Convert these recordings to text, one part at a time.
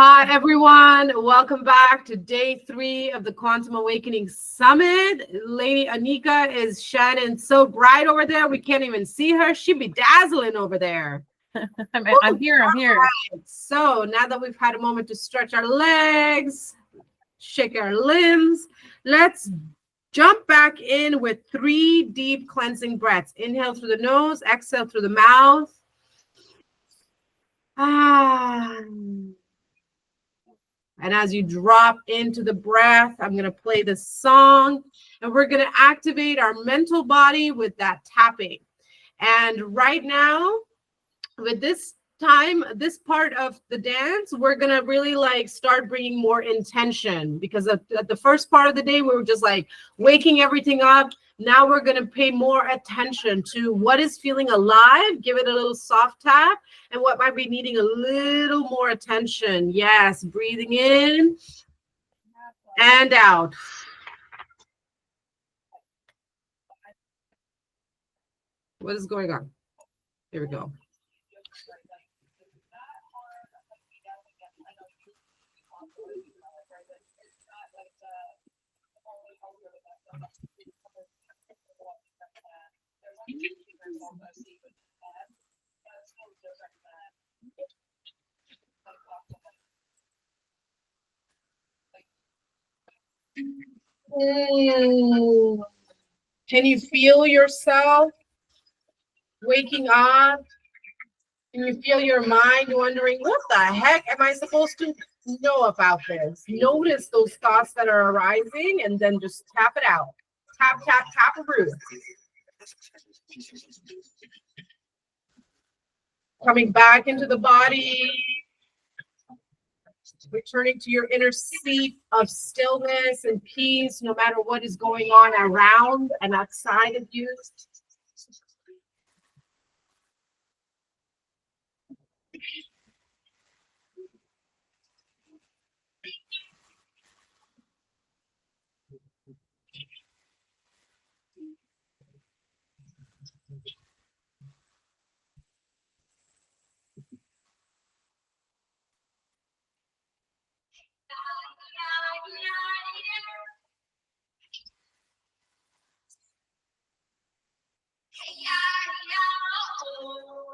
Hi, everyone. Welcome back to day 3 of the Quantum Awakening Summit. Lady Anika is shining so bright over there. We can't even see her. She be dazzling over there. I'm here. Right. So now that we've had a moment to stretch our legs, shake our limbs, let's jump back in with 3 deep cleansing breaths. Inhale through the nose, exhale through the mouth. And as you drop into the breath, I'm going to play this song and we're going to activate our mental body with that tapping. And right now, with this part of the dance, we're going to really start bringing more intention, because at the first part of the day, we were just waking everything up. Now we're going to pay more attention to what is feeling alive, give it a little soft tap, and what might be needing a little more attention. Yes, breathing in and out. What is going on? Here we go. Can you feel yourself waking up? Can you feel your mind wondering, what the heck am I supposed to know about this? Notice those thoughts that are arising and then just tap it out. Tap, tap, tap a root. Coming back into the body. Returning to your inner seat of stillness and peace, no matter what is going on around and outside of you.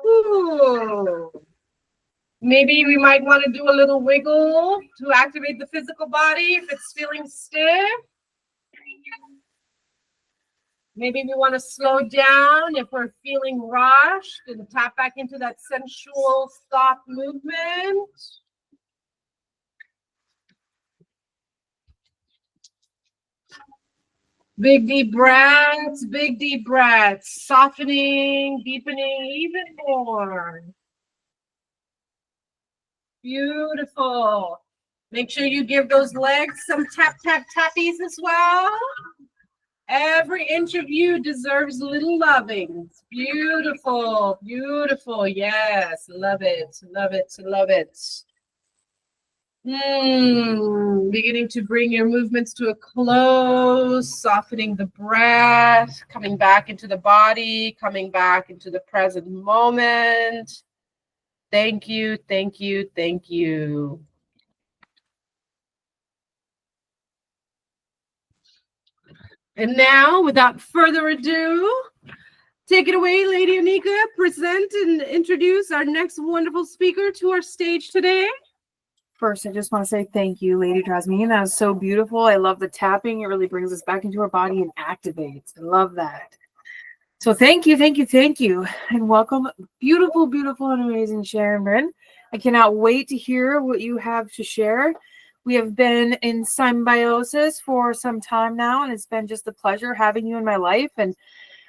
Ooh. Maybe we might want to do a little wiggle to activate the physical body if it's feeling stiff. Maybe we want to slow down if we're feeling rushed and tap back into that sensual, soft movement. Big deep breaths, softening, deepening even more. Beautiful. Make sure you give those legs some tap, tap, tappies as well. Every inch of you deserves little loving. Beautiful, beautiful. Yes, love it, love it, love it. Beginning to bring your movements to a close, softening the breath, coming back into the body, coming back into the present moment. Thank you, thank you, thank you. And now, without further ado, take it away, Lady Anika. Present and introduce our next wonderful speaker to our stage today. First, I just want to say thank you, Lady Jasmine. That was so beautiful. I love the tapping. It really brings us back into our body and activates. I love that. So thank you, thank you, thank you. And welcome, beautiful, beautiful, and amazing Sharon Birn. I cannot wait to hear what you have to share. We have been in symbiosis for some time now, and it's been just a pleasure having you in my life. And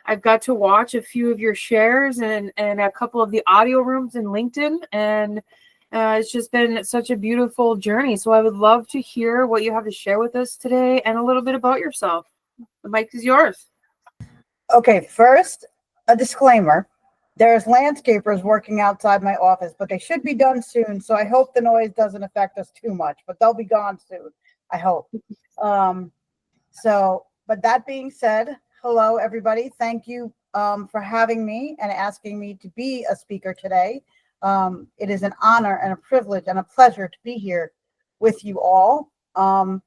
I've got to watch a few of your shares and a couple of the audio rooms in LinkedIn, and it's just been such a beautiful journey. So I would love to hear what you have to share with us today and a little bit about yourself. The mic is yours. Okay, first, a disclaimer. There's landscapers working outside my office, but they should be done soon. So I hope the noise doesn't affect us too much, but they'll be gone soon, I hope. But that being said, hello, everybody. Thank you for having me and asking me to be a speaker today. It is an honor and a privilege and a pleasure to be here with you all. I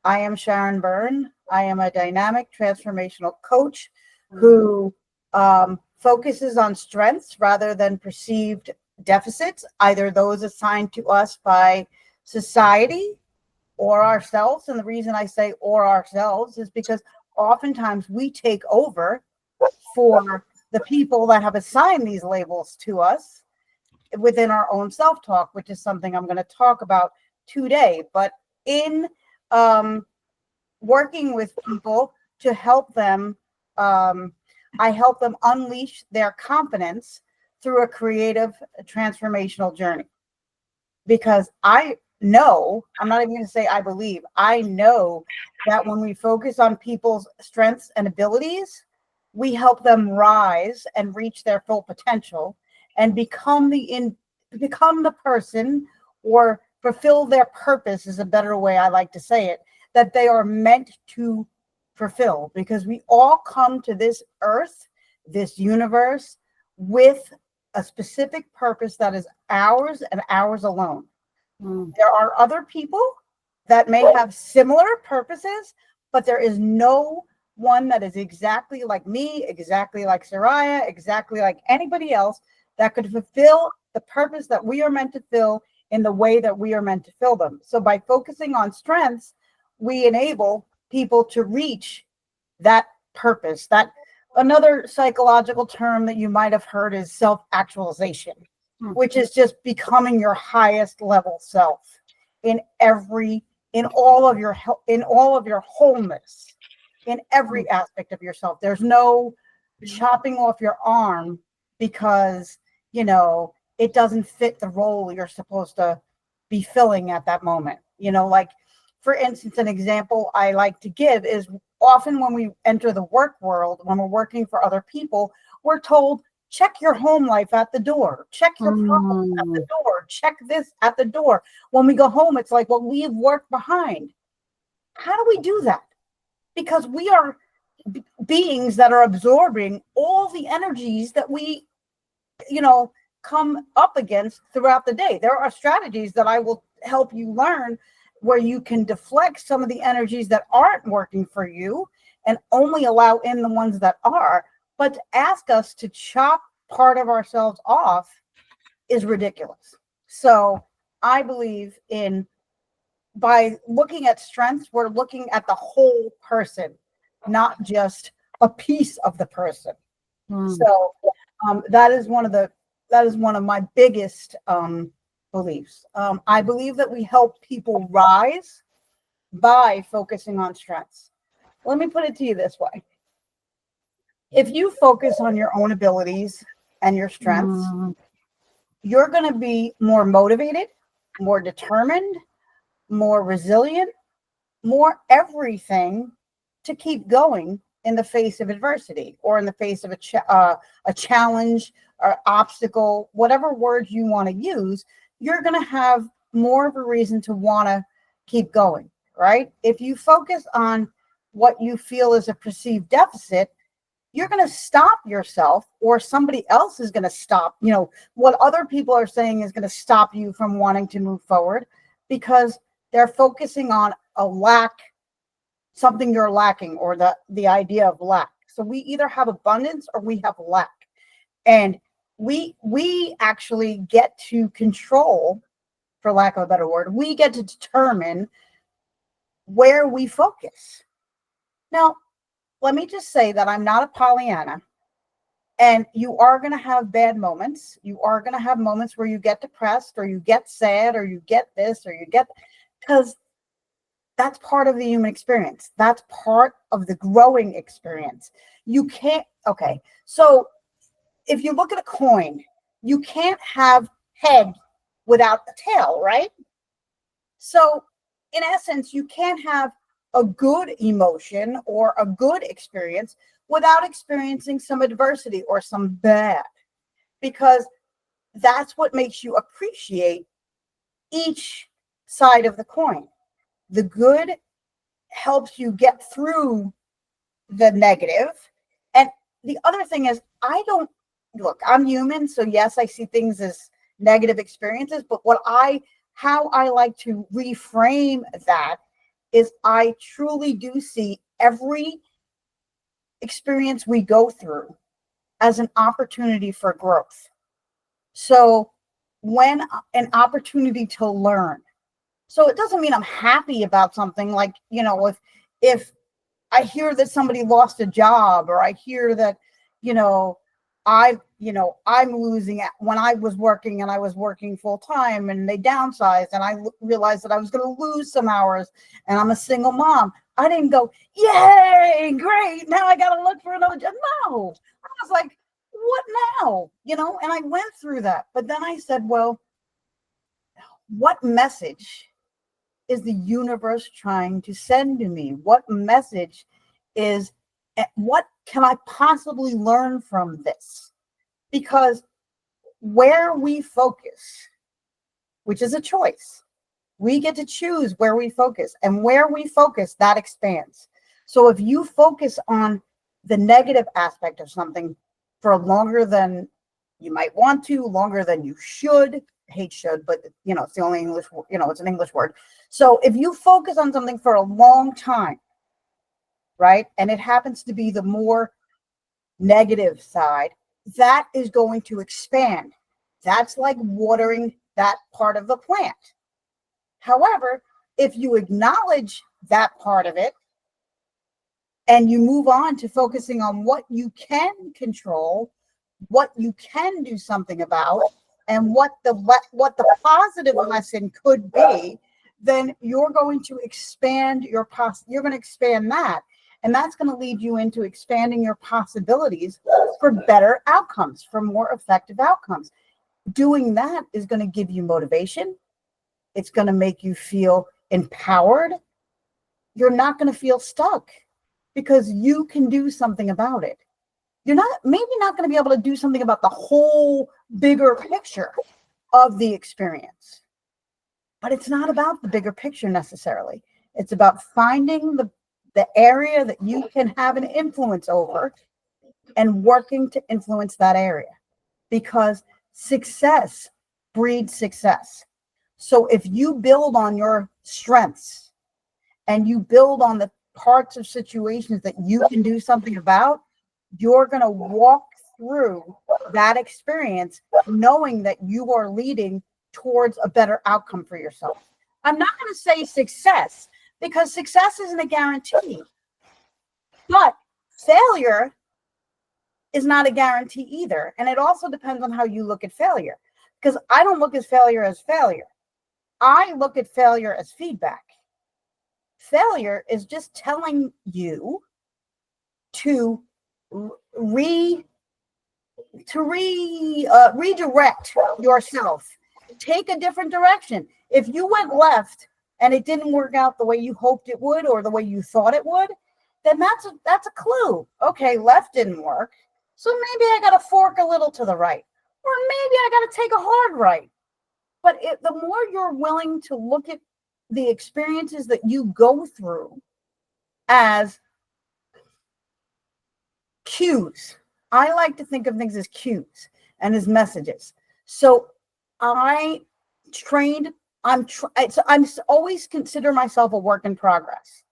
am Sharon Birn. I am a dynamic transformational coach who focuses on strengths rather than perceived deficits, either those assigned to us by society or ourselves. And the reason I say or ourselves is because oftentimes we take over for the people that have assigned these labels to us within our own self-talk, which is something I'm going to talk about today. But in working with people to help them, I help them unleash their confidence through a creative transformational journey. Because I know, I'm not even going to say I believe, I know that when we focus on people's strengths and abilities, we help them rise and reach their full potential and become the person, or fulfill their purpose is a better way I like to say it, that they are meant to fulfill. Because we all come to this earth, this universe, with a specific purpose that is ours and ours alone. There are other people that may have similar purposes, but there is no one that is exactly like me, exactly like Soraya, exactly like anybody else that could fulfill the purpose that we are meant to fill in the way that we are meant to fill them. So by focusing on strengths, we enable people to reach that purpose. That another psychological term that you might have heard is self-actualization, which is just becoming your highest level self in all of your wholeness, in every aspect of yourself. There's no chopping off your arm because, it doesn't fit the role you're supposed to be filling at that moment. Like, for instance, an example I like to give is often when we enter the work world, when we're working for other people, we're told, check your home life at the door, check your problems at the door, check this at the door. When we go home, it's like, well, leave work behind. How do we do that? Because we are beings that are absorbing all the energies that we, come up against throughout the day. There are strategies that I will help you learn where you can deflect some of the energies that aren't working for you and only allow in the ones that are. But to ask us to chop part of ourselves off is ridiculous. So I believe by looking at strengths, we're looking at the whole person, not just a piece of the person. So that is one of my biggest beliefs. I believe that we help people rise by focusing on strengths. Let me put it to you this way. If you focus on your own abilities and your strengths, you're going to be more motivated, more determined, more resilient, more everything to keep going in the face of adversity, or in the face of a challenge or obstacle, whatever words you want to use. You're going to have more of a reason to want to keep going, right? If you focus on what you feel is a perceived deficit, you're going to stop yourself, or somebody else is going to stop, what other people are saying is going to stop you from wanting to move forward, because they're focusing on a lack, something you're lacking, or the idea of lack. So we either have abundance or we have lack. And we actually get to control, for lack of a better word, we get to determine where we focus. Now, let me just say that I'm not a Pollyanna, and you are going to have bad moments. You are going to have moments where you get depressed, or you get sad, or you get this, or you get, because that's part of the human experience. That's part of the growing experience. You can't, okay. So if you look at a coin, you can't have head without a tail, right? So in essence, you can't have a good emotion or a good experience without experiencing some adversity or some bad, because that's what makes you appreciate each side of the coin. The good helps you get through the negative. And the other thing is, I'm human. So yes, I see things as negative experiences. But how I like to reframe that is I truly do see every experience we go through as an opportunity for growth. So when an opportunity to learn. So it doesn't mean I'm happy about something, like, if I hear that somebody lost a job, or I hear that, I'm losing it. When I was working and I was working full time and they downsized and I realized that I was going to lose some hours and I'm a single mom. I didn't go, yay, great. Now I got to look for another job. No, I was like, what now? And I went through that. But then I said, well, what message is the universe trying to send to me? What message what can I possibly learn from this? Because where we focus, which is a choice, we get to choose where we focus, and where we focus, that expands. So if you focus on the negative aspect of something for longer than you might want to, longer than you should, I hate should, but it's the only English, it's an English word. So if you focus on something for a long time, right, and it happens to be the more negative side, that is going to expand. That's like watering that part of the plant. However, if you acknowledge that part of it and you move on to focusing on what you can control, what you can do something about, and what the positive lesson could be, then you're going to expand you're going to expand that. And that's going to lead you into expanding your possibilities for better outcomes, for more effective outcomes. Doing that is going to give you motivation. It's going to make you feel empowered. You're not going to feel stuck because you can do something about it. You're maybe not going to be able to do something about the whole bigger picture of the experience, but it's not about the bigger picture necessarily. It's about finding the area that you can have an influence over and working to influence that area, because success breeds success. So if you build on your strengths and you build on the parts of situations that you can do something about, you're going to walk through that experience knowing that you are leading towards a better outcome for yourself. I'm not going to say success, because success isn't a guarantee, but failure is not a guarantee either. And it also depends on how you look at failure, because I don't look at failure as failure. I look at failure as feedback. Failure is just telling you to redirect yourself, take a different direction. If you went left and it didn't work out the way you hoped it would or the way you thought it would, then that's a clue. Okay, left didn't work, so maybe I got to fork a little to the right, or maybe I got to take a hard right. But the more you're willing to look at the experiences that you go through as cues, I like to think of things as cues and as messages. So I always consider myself a work in progress.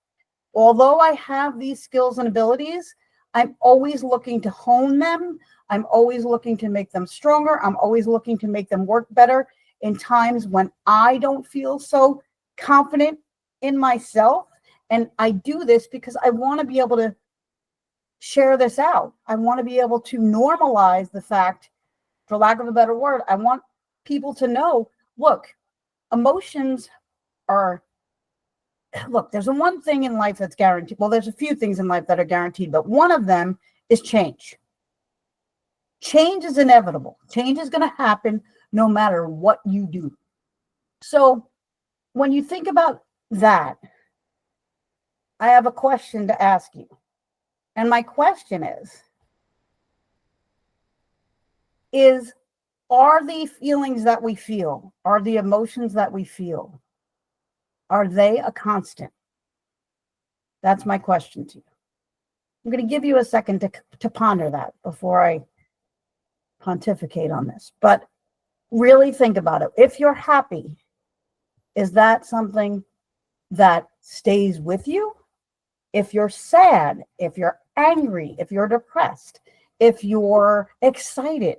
Although I have these skills and abilities, I'm always looking to hone them. I'm always looking to make them stronger. I'm always looking to make them work better in times when I don't feel so confident in myself. And I do this because I want to be able to share this out. I want to be able to normalize the fact, for lack of a better word, I want people to know, look, emotions are, there's one thing in life that's guaranteed. Well, there's a few things in life that are guaranteed, but one of them is change. Change is inevitable. Change is going to happen no matter what you do. So when you think about that, I have a question to ask you. And my question is, are the feelings that we feel, are the emotions that we feel, are they a constant? That's my question to you. I'm going to give you a second to ponder that before I pontificate on this. But really think about it. If you're happy, is that something that stays with you? If you're sad, if you're angry, if you're depressed, if you're excited,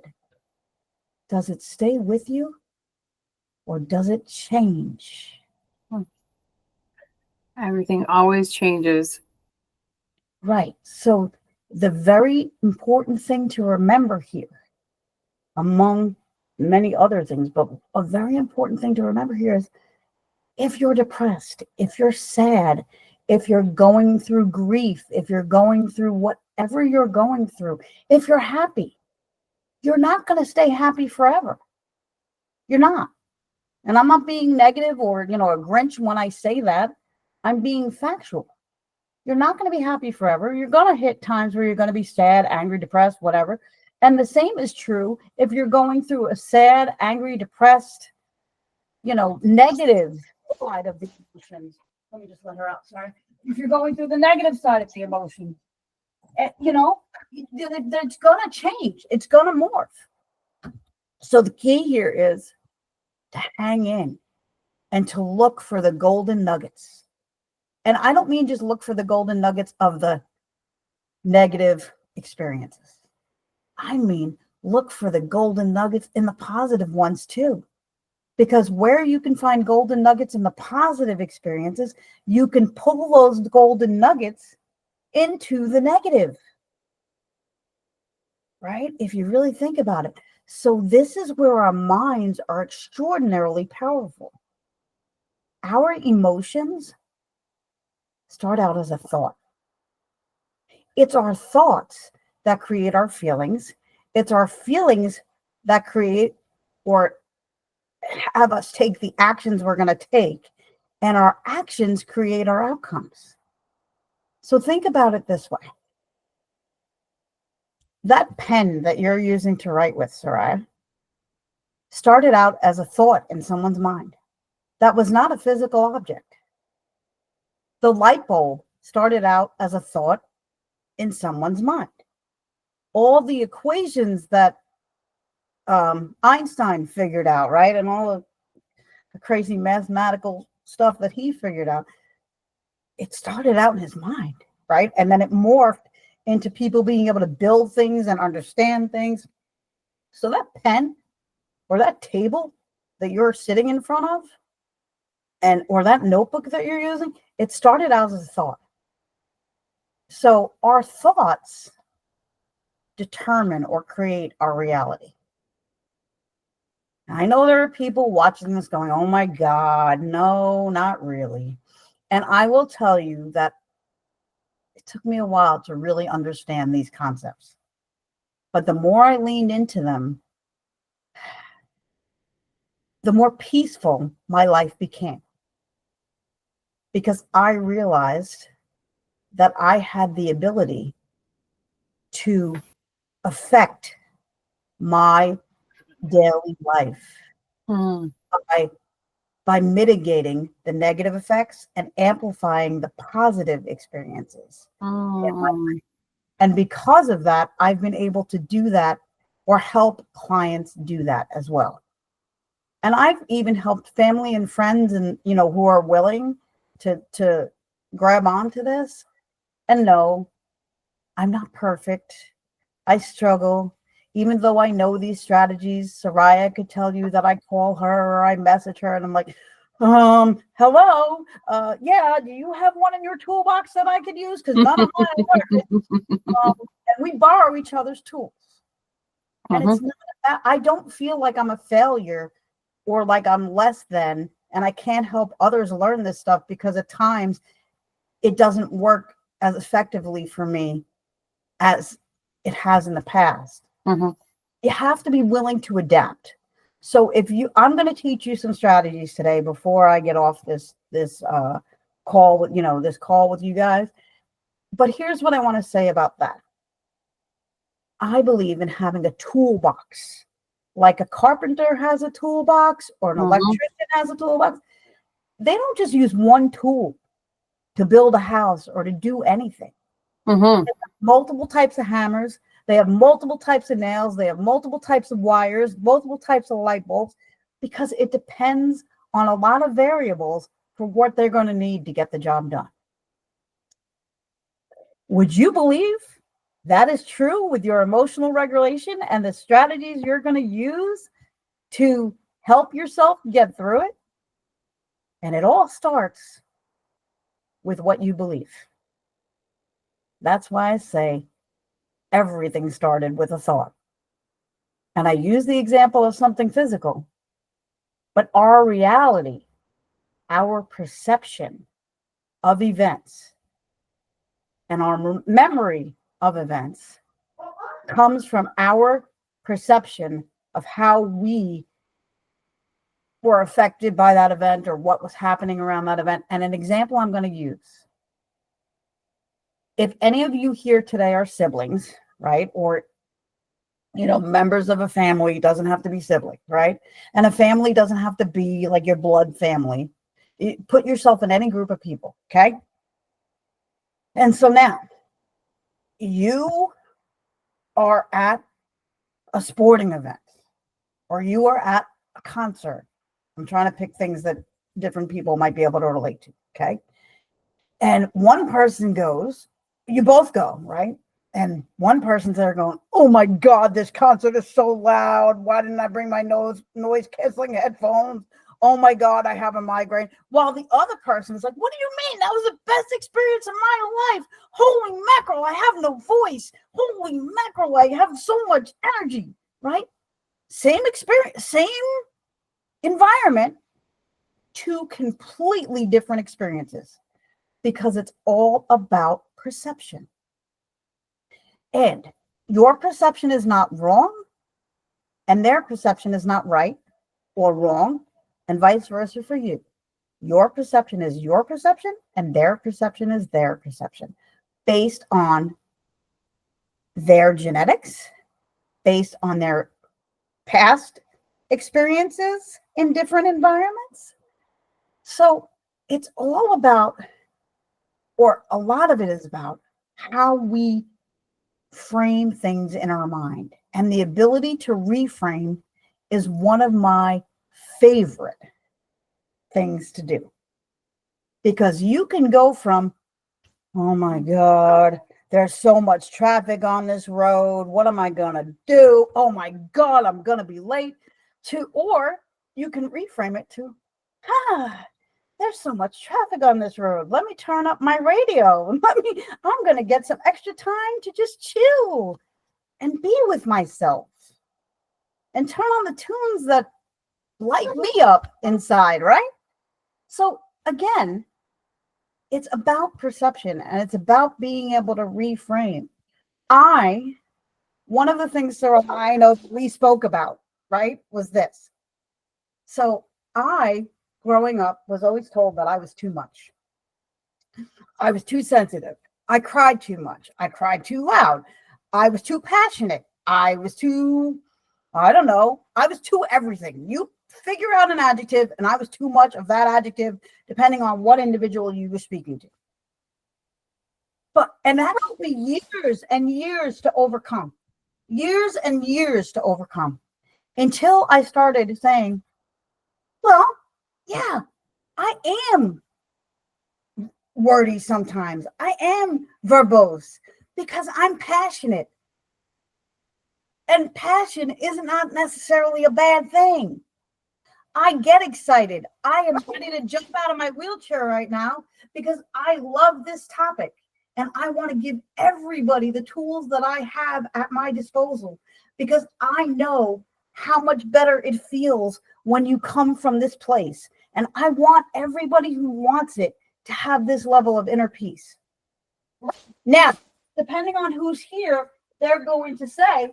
does it stay with you or does it change? Everything always changes. Right. So the very important thing to remember here, among many other things, but a very important thing to remember here is if you're depressed, if you're sad, if you're going through grief, if you're going through whatever you're going through, if you're happy, you're not going to stay happy forever. You're not. And I'm not being negative or, a Grinch when I say that. I'm being factual. You're not going to be happy forever. You're going to hit times where you're going to be sad, angry, depressed, whatever. And the same is true if you're going through a sad, angry, depressed, negative side of the emotions. Let me just let her out. Sorry. If you're going through the negative side of the emotion, it's going to change. It's going to morph. So the key here is to hang in and to look for the golden nuggets. And I don't mean just look for the golden nuggets of the negative experiences. I mean, look for the golden nuggets in the positive ones too. Because where you can find golden nuggets in the positive experiences, you can pull those golden nuggets into the negative. Right? If you really think about it. So this is where our minds are extraordinarily powerful. Our emotions start out as a thought. It's our thoughts that create our feelings. It's our feelings that create or have us take the actions we're going to take. And our actions create our outcomes. So think about it this way. That pen that you're using to write with, Soraya, started out as a thought in someone's mind. That was not a physical object. The light bulb started out as a thought in someone's mind. All the equations that Einstein figured out, right? And all of the crazy mathematical stuff that he figured out, it started out in his mind, right? And then it morphed into people being able to build things and understand things. So that pen or that table that you're sitting in front of, or that notebook that you're using, it started out as a thought. So our thoughts determine or create our reality. I know there are people watching this going, oh my God, no, not really. And I will tell you that it took me a while to really understand these concepts. But the more I leaned into them, the more peaceful my life became. Because I realized that I had the ability to affect my daily life by mitigating the negative effects and amplifying the positive experiences. And because of that, I've been able to do that or help clients do that as well. And I've even helped family and friends and, who are willing to grab onto this. And no, I'm not perfect. I struggle. Even though I know these strategies, Soraya could tell you that I call her or I message her and I'm like, hello, yeah, do you have one in your toolbox that I could use? Because none of mine work. And we borrow each other's tools. And it's not, I don't feel like I'm a failure or like I'm less than, and I can't help others learn this stuff because at times it doesn't work as effectively for me as it has in the past. You have to be willing to adapt. So I'm going to teach you some strategies today before I get off this call with you guys. But here's what I want to say about that. I believe in having a toolbox, like a carpenter has a toolbox or an electrician has a toolbox. They don't just use one tool to build a house or to do anything. Multiple types of hammers, They have multiple types of nails. They have multiple types of wires, multiple types of light bulbs, because it depends on a lot of variables for what they're going to need to get the job done. Would you believe that is true with your emotional regulation and the strategies you're going to use to help yourself get through it? And it all starts with what you believe. That's why I say everything started with a thought. And I use the example of something physical, but our reality, our perception of events, and our memory of events comes from our perception of how we were affected by that event or what was happening around that event. And an example I'm going to use. If any of you here today are siblings, right? Or, members of a family, doesn't have to be sibling, right? And a family doesn't have to be like your blood family. Put yourself in any group of people, okay? And so now you are at a sporting event or you are at a concert. I'm trying to pick things that different people might be able to relate to, okay? And one person goes, you both go, right? And one person's there going, oh my God, this concert is so loud. Why didn't I bring my noise canceling headphones? Oh my God, I have a migraine. While the other person is like, what do you mean? That was the best experience of my life. Holy mackerel, I have no voice. Holy mackerel, I have so much energy, right? Same experience, same environment, two completely different experiences, because it's all about perception. And your perception is not wrong, and their perception is not right or wrong, and vice versa for you. Your perception is your perception, and their perception is their perception, based on their genetics, based on their past experiences in different environments. So it's all about, or a lot of it is about, how we frame things in our mind. And the ability to reframe is one of my favorite things to do. Because you can go from, oh my God, there's so much traffic on this road. What am I going to do? Oh my God, I'm going to be late. Or you can reframe it to, there's so much traffic on this road. Let me turn up my radio. I'm going to get some extra time to just chill and be with myself and turn on the tunes that light me up inside, right? So again, it's about perception, and it's about being able to reframe. One of the things Sarah and I know we spoke about, right, was this. So growing up, was always told that I was too much. I was too sensitive. I cried too much. I cried too loud. I was too passionate. I was too everything. You figure out an adjective, and I was too much of that adjective, depending on what individual you were speaking to. And that took me years and years to overcome. Years and years to overcome. Until I started saying, well, yeah, I am wordy sometimes. I am verbose because I'm passionate. And passion is not necessarily a bad thing. I get excited. I am ready to jump out of my wheelchair right now because I love this topic. And I want to give everybody the tools that I have at my disposal, because I know how much better it feels when you come from this place. And I want everybody who wants it to have this level of inner peace. Now, depending on who's here, they're going to say, oh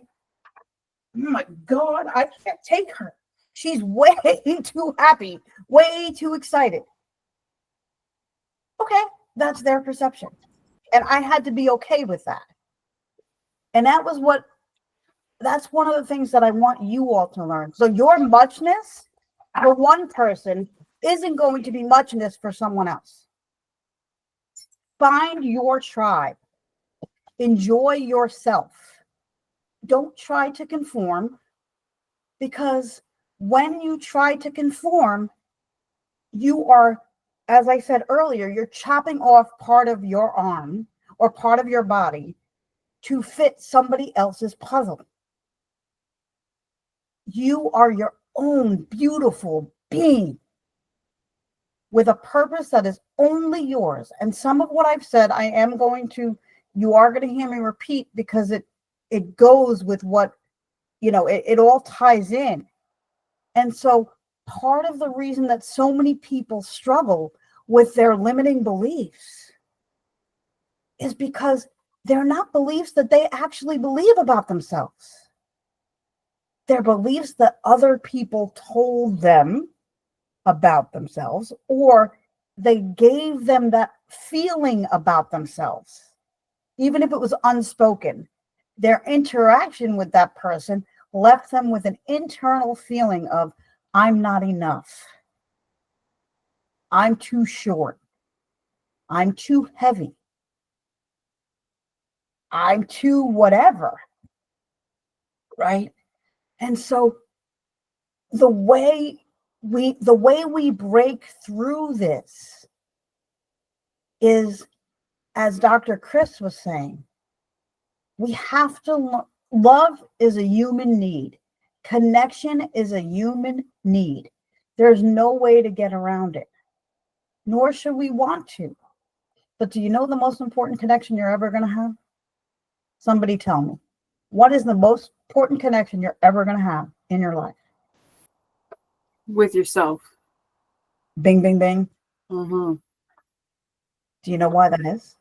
my God, I can't take her. She's way too happy, way too excited. Okay, that's their perception. And I had to be okay with that. And that's one of the things that I want you all to learn. So your muchness for one person isn't going to be muchness for someone else. Find your tribe. Enjoy yourself. don't try to conform, because when you try to conform, you are, as I said earlier, you're chopping off part of your arm or part of your body to fit somebody else's puzzle. You are your own beautiful being with a purpose that is only yours. And some of what I've said, you are going to hear me repeat, because it goes with what, it all ties in. And so part of the reason that so many people struggle with their limiting beliefs is because they're not beliefs that they actually believe about themselves. They're beliefs that other people told them about themselves, or they gave them that feeling about themselves, even if it was unspoken. Their interaction with that person left them with an internal feeling of, I'm not enough. I'm too short. I'm too heavy. I'm too whatever. Right? And so the way we break through this is, as Dr. Chris was saying, we have to love is a human need. Connection is a human need. There's no way to get around it, nor should we want to. But do you know the most important connection you're ever going to have? Somebody tell me. What is the most important connection you're ever going to have in your life? With yourself. Bing, bing, bing. Mm-hmm. Do you know why that is?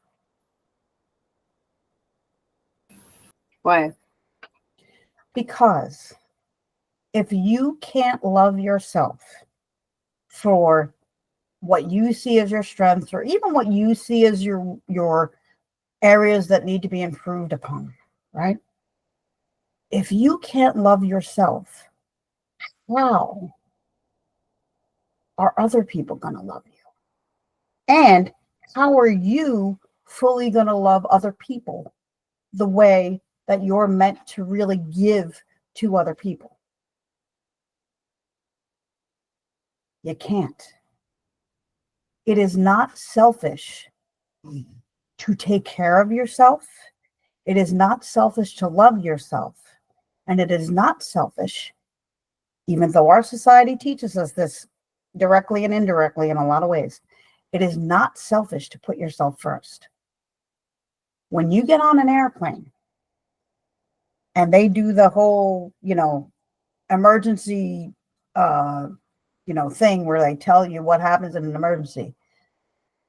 Why? Because if you can't love yourself for what you see as your strengths, or even what you see as your areas that need to be improved upon, right? If you can't love yourself, how are other people going to love you? And how are you fully going to love other people the way that you're meant to really give to other people? You can't. It is not selfish to take care of yourself. It is not selfish to love yourself. And it is not selfish, even though our society teaches us this directly and indirectly in a lot of ways. It is not selfish to put yourself first. When you get on an airplane and they do the whole, emergency, thing where they tell you what happens in an emergency,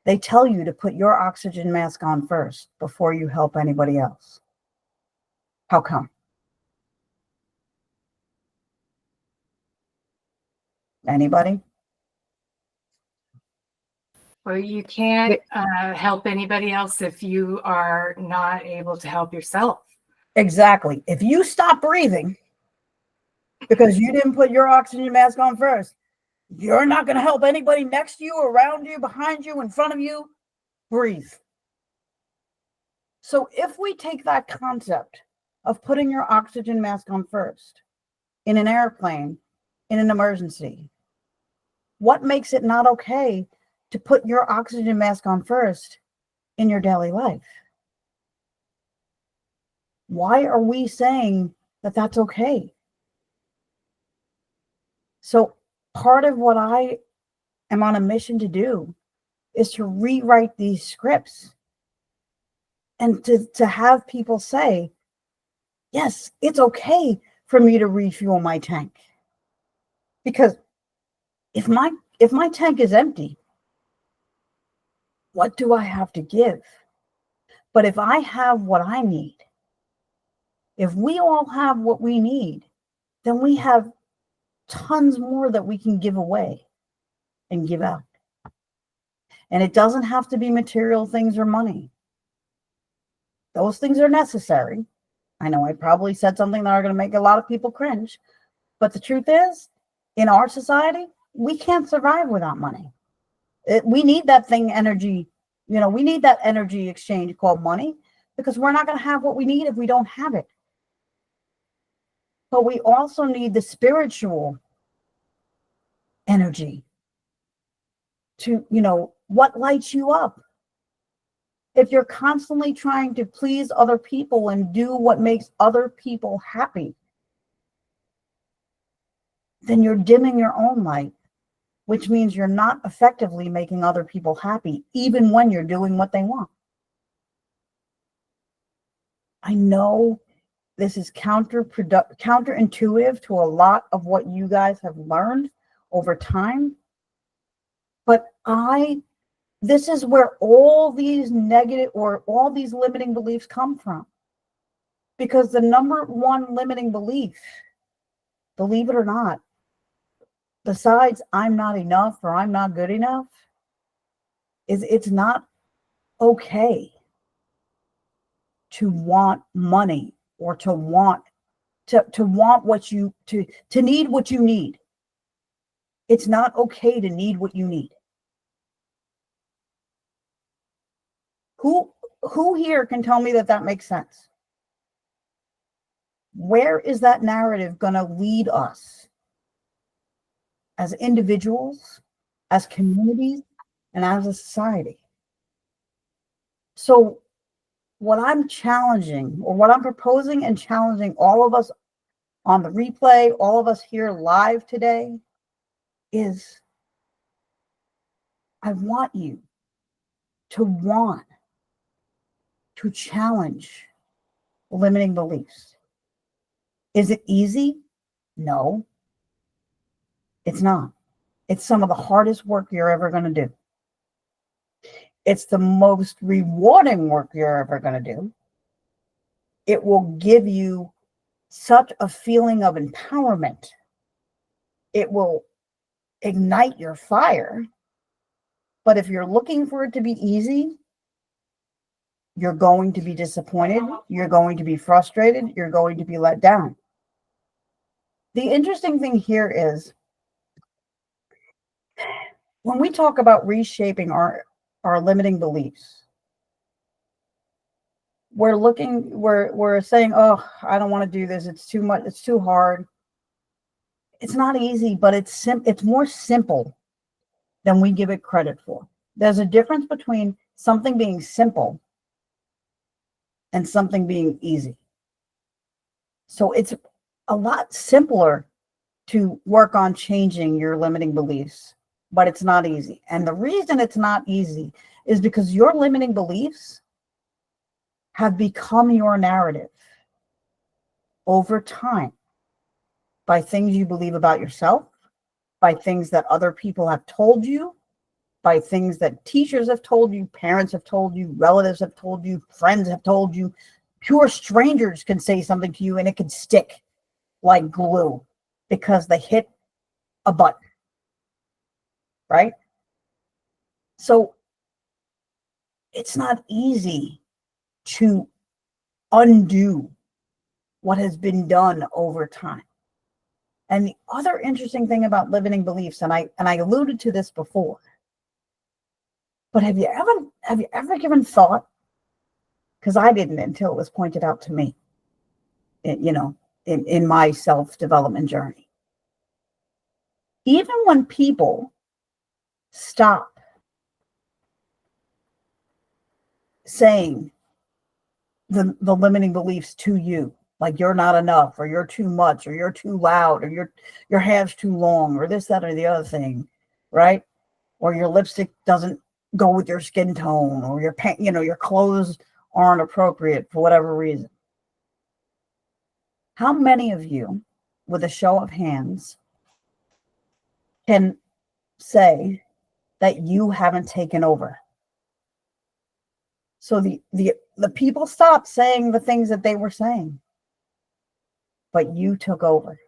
they tell you to put your oxygen mask on first before you help anybody else. How come? Anybody? Well, you can't help anybody else if you are not able to help yourself. Exactly. If you stop breathing because you didn't put your oxygen mask on first, you're not going to help anybody next to you, around you, behind you, in front of you breathe. So if we take that concept of putting your oxygen mask on first in an airplane, in an emergency, what makes it not okay to put your oxygen mask on first in your daily life? Why are we saying that that's okay? So part of what I am on a mission to do is to rewrite these scripts and to have people say, yes, it's okay for me to refuel my tank. Because if my tank is empty, what do I have to give? But if I have what I need, if we all have what we need, then we have tons more that we can give away and give out. And it doesn't have to be material things or money. Those things are necessary. I know I probably said something that are going to make a lot of people cringe, but the truth is, in our society, we can't survive without money. We need that thing energy, we need that energy exchange called money, because we're not going to have what we need if we don't have it. But we also need the spiritual energy to, what lights you up. If you're constantly trying to please other people and do what makes other people happy, then you're dimming your own light, which means you're not effectively making other people happy, even when you're doing what they want. I know this is counterintuitive to a lot of what you guys have learned over time, but this is where all these negative or all these limiting beliefs come from. Because the number one limiting belief, believe it or not, besides I'm not enough or I'm not good enough, is it's not okay to want money or to want what you to need what you need. It's not okay to need what you need. Who here can tell me that makes sense? Where is that narrative going to lead us as individuals, as communities, and as a society? So what I'm challenging, or what I'm proposing and challenging all of us on the replay, all of us here live today, is I want you to challenge limiting beliefs. Is it easy? No, it's not. It's some of the hardest work you're ever going to do. It's the most rewarding work you're ever going to do. It will give you such a feeling of empowerment. It will ignite your fire. But if you're looking for it to be easy, you're going to be disappointed. You're going to be frustrated. You're going to be let down. The interesting thing here is when we talk about reshaping our limiting beliefs, we're saying, oh, I don't want to do this. It's too much. It's too hard. It's not easy, but it's more simple than we give it credit for. There's a difference between something being simple and something being easy. So it's a lot simpler to work on changing your limiting beliefs, but it's not easy. And the reason it's not easy is because your limiting beliefs have become your narrative over time by things you believe about yourself, by things that other people have told you, by things that teachers have told you, parents have told you, relatives have told you, friends have told you. Pure strangers can say something to you and it can stick like glue because they hit a button, right? So it's not easy to undo what has been done over time. And the other interesting thing about limiting beliefs, and I alluded to this before, but have you ever given thought? Because I didn't until it was pointed out to me, in my self-development journey. Even when people stop saying the limiting beliefs to you, like you're not enough, or you're too much, or you're too loud, or your hair's too long, or this, that, or the other thing, right? Or your lipstick doesn't go with your skin tone, or your clothes aren't appropriate for whatever reason. How many of you, with a show of hands, can say that you haven't taken over? So the people stopped saying the things that they were saying, but you took over.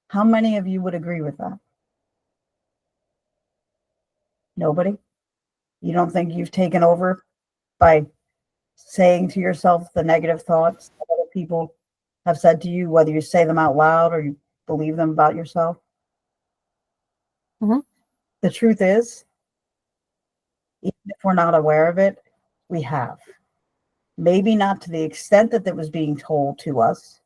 How many of you would agree with that? Nobody? You don't think you've taken over by saying to yourself the negative thoughts that other people have said to you, whether you say them out loud or you believe them about yourself? Mhm. The truth is, even if we're not aware of it, we have. Maybe not to the extent that was being told to us,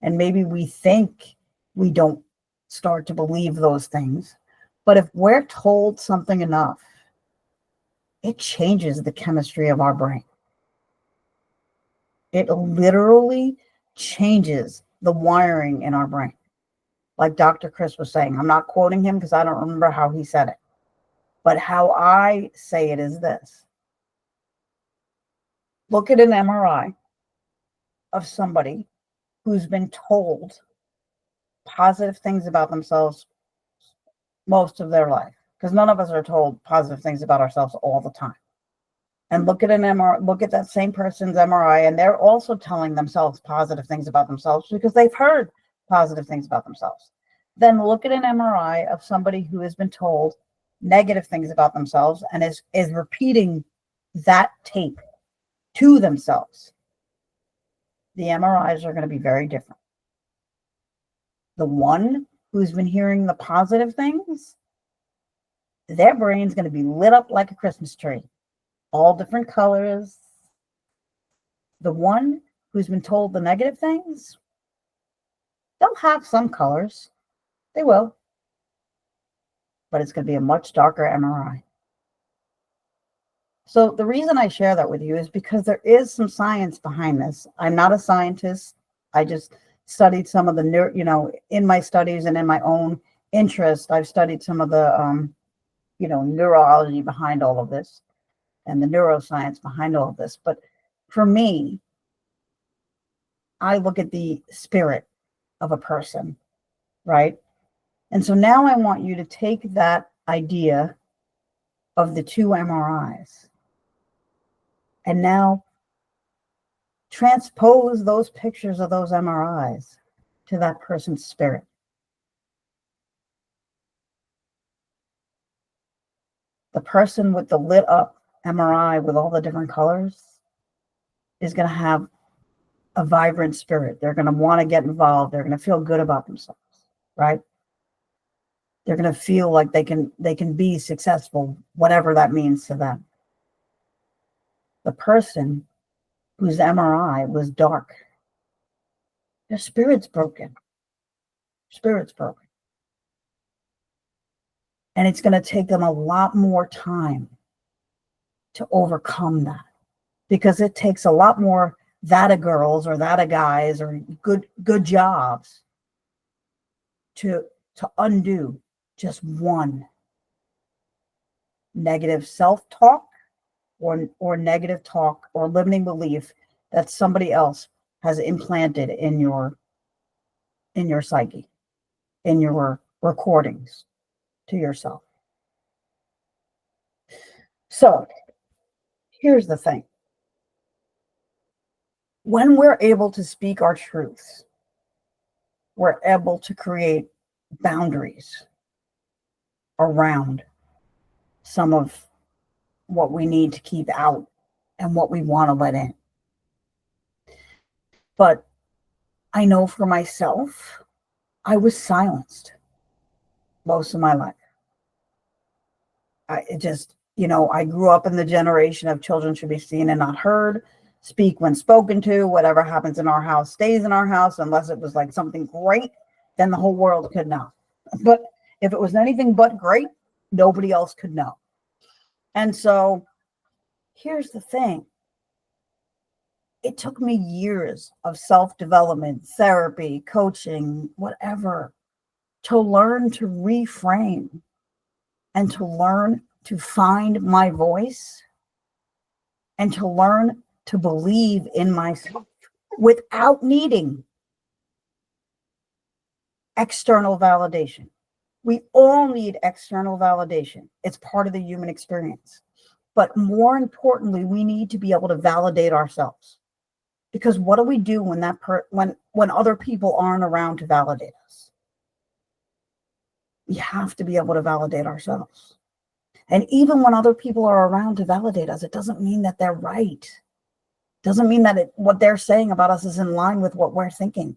And maybe we think we don't start to believe those things. But if we're told something enough, it changes the chemistry of our brain. It literally changes the wiring in our brain. Like Dr. Chris was saying, I'm not quoting him because I don't remember how he said it. But how I say it is this. Look at an MRI of somebody who's been told positive things about themselves most of their life. Because none of us are told positive things about ourselves all the time. And look at an MRI, look at that same person's MRI, and they're also telling themselves positive things about themselves because they've heard positive things about themselves. Then look at an MRI of somebody who has been told negative things about themselves and is repeating that tape to themselves. The MRIs are going to be very different. The one who's been hearing the positive things, their brain's going to be lit up like a Christmas tree, all different colors. The one who's been told the negative things, they'll have some colors. They will. But it's going to be a much darker MRI. So the reason I share that with you is because there is some science behind this. I'm not a scientist. I just studied some of the, in my studies and in my own interest, I've studied some of the, neurology behind all of this and the neuroscience behind all of this. But for me, I look at the spirit of a person, right? And so now I want you to take that idea of the two MRIs and now transpose those pictures of those MRIs to that person's spirit. The person with the lit up MRI with all the different colors is going to have a vibrant spirit. They're going to want to get involved. They're going to feel good about themselves, right? They're going to feel like they can be successful, whatever that means to them. The person whose MRI was dark, their spirit's broken. Spirit's broken. And it's going to take them a lot more time to overcome that, because it takes a lot more that of girls or that of guys or good jobs to undo just one negative self-talk or negative talk or limiting belief that somebody else has implanted in your psyche, in your recordings to yourself. So here's the thing. When we're able to speak our truths, we're able to create boundaries around some of what we need to keep out and what we want to let in. But I know for myself, I was silenced most of my life. I grew up in the generation of children should be seen and not heard, speak when spoken to, whatever happens in our house stays in our house, unless it was like something great, then the whole world could know. But if it was anything but great, nobody else could know. And so here's the thing. It took me years of self-development, therapy, coaching, whatever, to learn to reframe and to learn to find my voice and to learn to believe in myself without needing external validation. We all need external validation. It's part of the human experience. But more importantly, we need to be able to validate ourselves. Because what do we do when when other people aren't around to validate us? We have to be able to validate ourselves. And even when other people are around to validate us, it doesn't mean that they're right. It doesn't mean that what they're saying about us is in line with what we're thinking.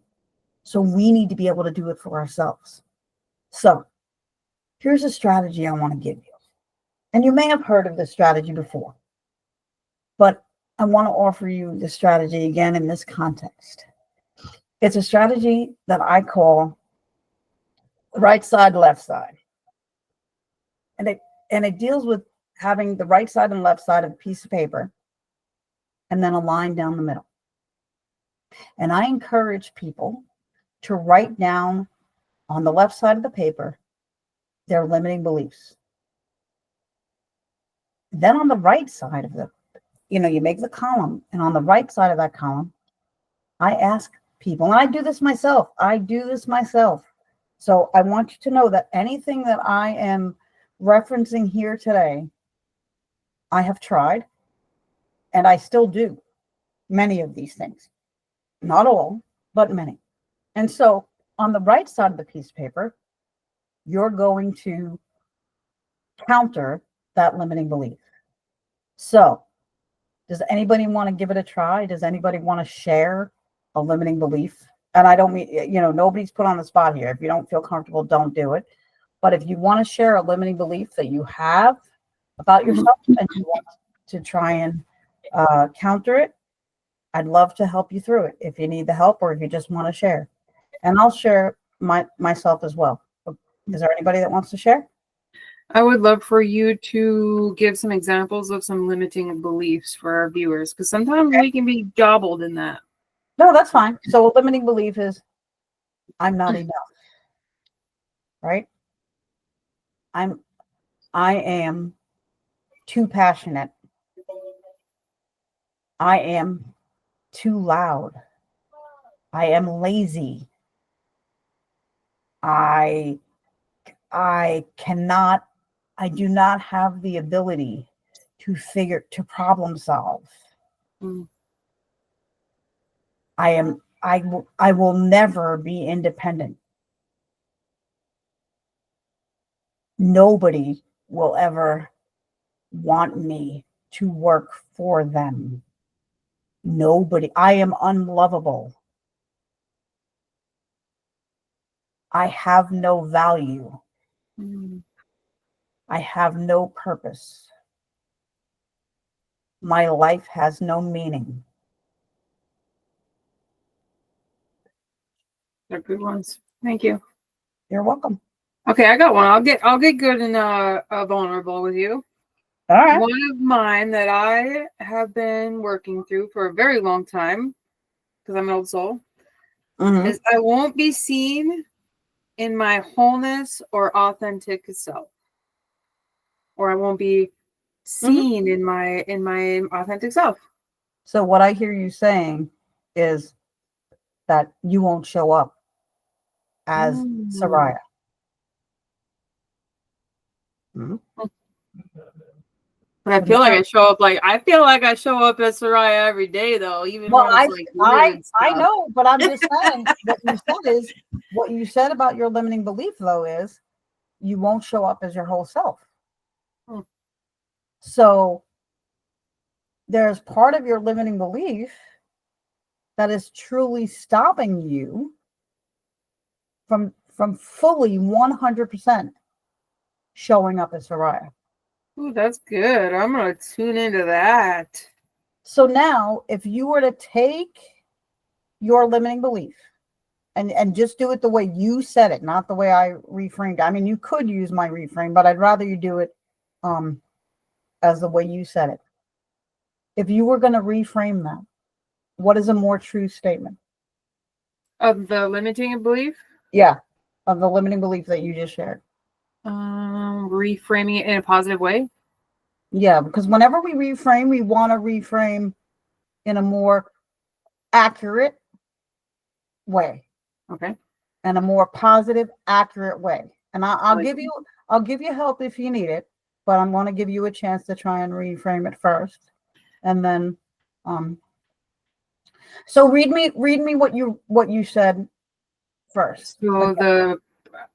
So we need to be able to do it for ourselves. So here's a strategy I want to give you. And you may have heard of this strategy before, but I want to offer you the strategy again in this context. It's a strategy that I call right side, left side. And it deals with having the right side and left side of a piece of paper and then a line down the middle. And I encourage people to write down on the left side of the paper their limiting beliefs. Then on the right side of you make the column, and on the right side of that column, I ask people, and I do this myself. So I want you to know that anything that I am referencing here today, I have tried, and I still do many of these things. Not all, but many. And so on the right side of the piece of paper, you're going to counter that limiting belief. So does anybody want to give it a try? Does anybody want to share a limiting belief? And I don't mean, nobody's put on the spot here. If you don't feel comfortable, don't do it. But if you want to share a limiting belief that you have about yourself and you want to try and counter it, I'd love to help you through it if you need the help or if you just want to share. And I'll share myself as well. Is there anybody that wants to share? I would love for you to give some examples of some limiting beliefs for our viewers, because sometimes we can be gobbled in that. No, that's fine. So a limiting belief is I'm not enough. Right? I am too passionate. I am too loud. I am lazy. I do not have the ability to problem solve. Mm. I will never be independent. Nobody will ever want me to work for them. Nobody. I am unlovable. I have no value. Mm. I have no purpose. My life has no meaning. They're good ones. Thank you. You're welcome. Okay, I got one. I'll get good and vulnerable with you. All right. One of mine that I have been working through for a very long time, because I'm an old soul, is I won't be seen in my wholeness or authentic self, or I won't be seen in my authentic self. So what I hear you saying is that you won't show up as Soraya. But I feel like I show up as Soraya every day, though. Even when it's like weird stuff. I know, but I'm just saying what you said about your limiting belief, though, is you won't show up as your whole self. So there's part of your limiting belief that is truly stopping you from fully 100% showing up as Soraya. Ooh, that's good. I'm going to tune into that. So now, if you were to take your limiting belief and just do it the way you said it, not the way I reframed it. I mean, you could use my reframe, but I'd rather you do it as the way you said it. If you were going to reframe that, what is a more true statement? Of the limiting belief? Yeah, of the limiting belief that you just shared. Reframing it in a positive way. Yeah, because whenever we reframe, we want to reframe in a more accurate way. Okay. And a more positive, accurate way. And I'll give you help if you need it, but I'm going to give you a chance to try and reframe it first. And then so read me what you said first. So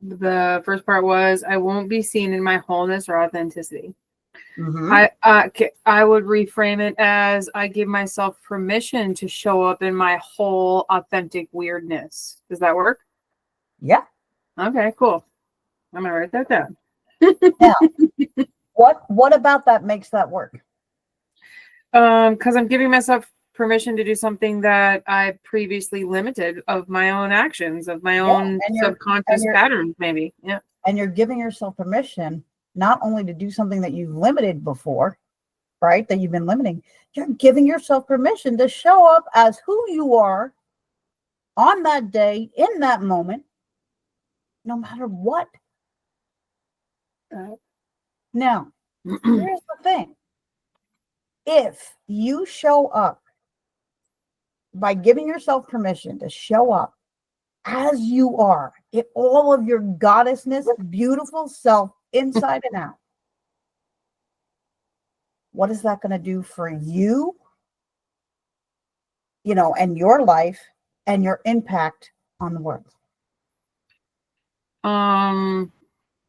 the first part was I won't be seen in my wholeness or authenticity. I would reframe it as I give myself permission to show up in my whole authentic weirdness. Does that work? Yeah. Okay, cool. I'm gonna write that down. Now, what about that makes that work? Because I'm giving myself permission to do something that I previously limited of my own actions, of my Yeah, own and you're- subconscious you're- patterns, maybe. Yeah. And you're giving yourself permission not only to do something that you've limited before, right? That you've been limiting, you're giving yourself permission to show up as who you are on that day, in that moment, no matter what. Now, here's the thing. If you show up by giving yourself permission to show up as you are, in all of your goddessness, beautiful self, inside and out, what is that going to do for you, and your life and your impact on the world?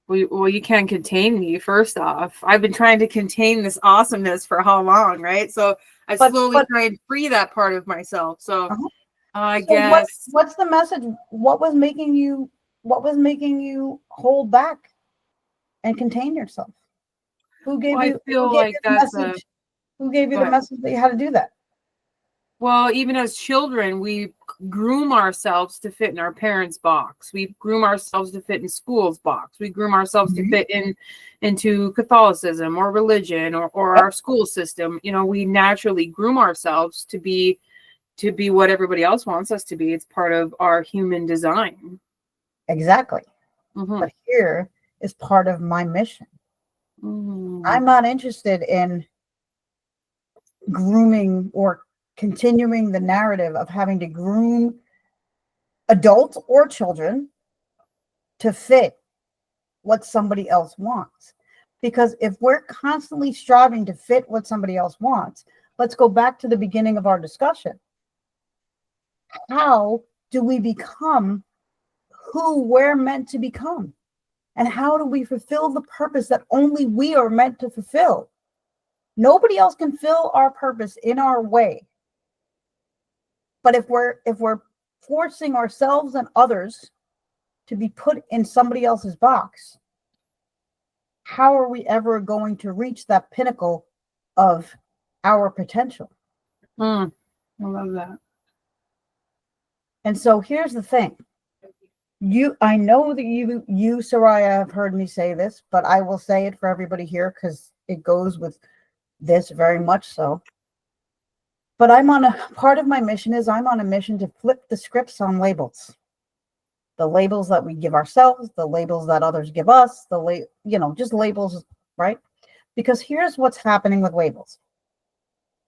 Well, you can't contain me, first off. I've been trying to contain this awesomeness for how long, right? So I slowly try and free that part of myself. So I guess what's the message? What was making you hold back and contain yourself? Who gave you the message? Who gave you the message that you had to do that? Well, even as children, we groom ourselves to fit in our parents' box. We groom ourselves to fit in school's box. We groom ourselves to fit into Catholicism or religion or our school system. We naturally groom ourselves to be what everybody else wants us to be. It's part of our human design. Exactly. But here is part of my mission. I'm not interested in grooming or continuing the narrative of having to groom adults or children to fit what somebody else wants. Because if we're constantly striving to fit what somebody else wants, let's go back to the beginning of our discussion. How do we become who we're meant to become? And how do we fulfill the purpose that only we are meant to fulfill? Nobody else can fill our purpose in our way. But if we're forcing ourselves and others to be put in somebody else's box, how are we ever going to reach that pinnacle of our potential? I love that. And so here's the thing. I know that you, Soraya, have heard me say this, but I will say it for everybody here because it goes with this very much so. But part of my mission is I'm on a mission to flip the scripts on labels. The labels that we give ourselves, the labels that others give us, just labels, right? Because here's what's happening with labels.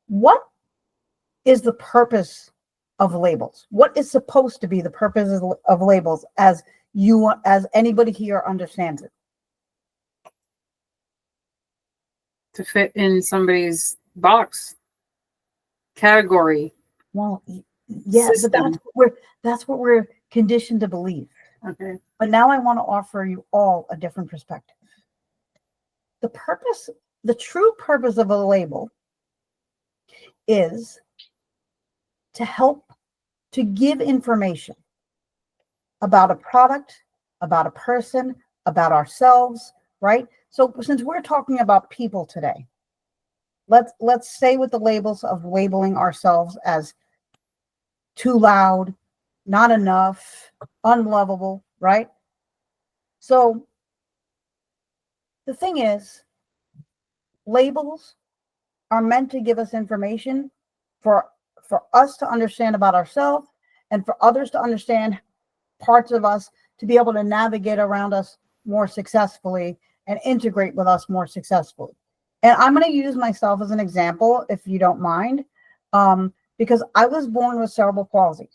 What is the purpose of labels? What is supposed to be the purpose of labels as anybody here understands it? To fit in somebody's box, category. Well, yeah, but that's what we're conditioned to believe. Okay. But now I want to offer you all a different perspective. The true purpose of a label is to help to give information about a product, about a person, about ourselves, right? So since we're talking about people today, let's say with the labels of labeling ourselves as too loud, not enough, unlovable, right? So the thing is, labels are meant to give us information for us to understand about ourselves and for others to understand parts of us to be able to navigate around us more successfully and integrate with us more successfully. And I'm going to use myself as an example, if you don't mind, because I was born with cerebral palsy.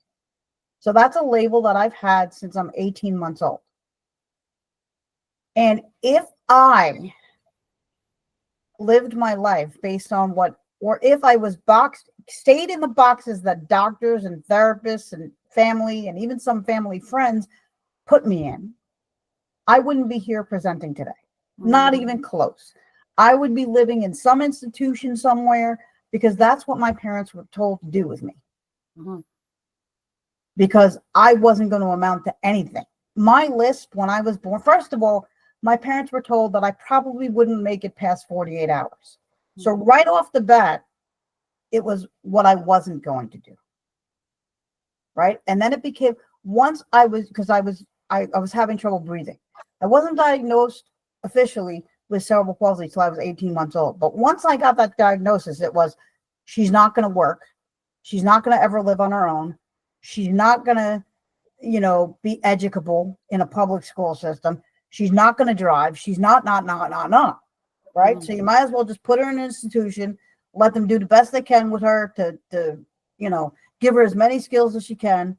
So that's a label that I've had since I'm 18 months old. And if I lived my life based on or if I was stayed in the boxes that doctors and therapists and family and even some family friends put me in, I wouldn't be here presenting today. Not even close. I would be living in some institution somewhere because that's what my parents were told to do with me. Because I wasn't going to amount to anything. My list when I was born, first of all, my parents were told that I probably wouldn't make it past 48 hours. So right off the bat, it was what I wasn't going to do. Right. And then it became, once I was, because I was having trouble breathing. I wasn't diagnosed officially with cerebral palsy till I was 18 months old. But once I got that diagnosis, it was, she's not going to work. She's not going to ever live on her own. She's not going to, be educable in a public school system. She's not going to drive. She's not. Right. So you might as well just put her in an institution, let them do the best they can with her to give her as many skills as she can.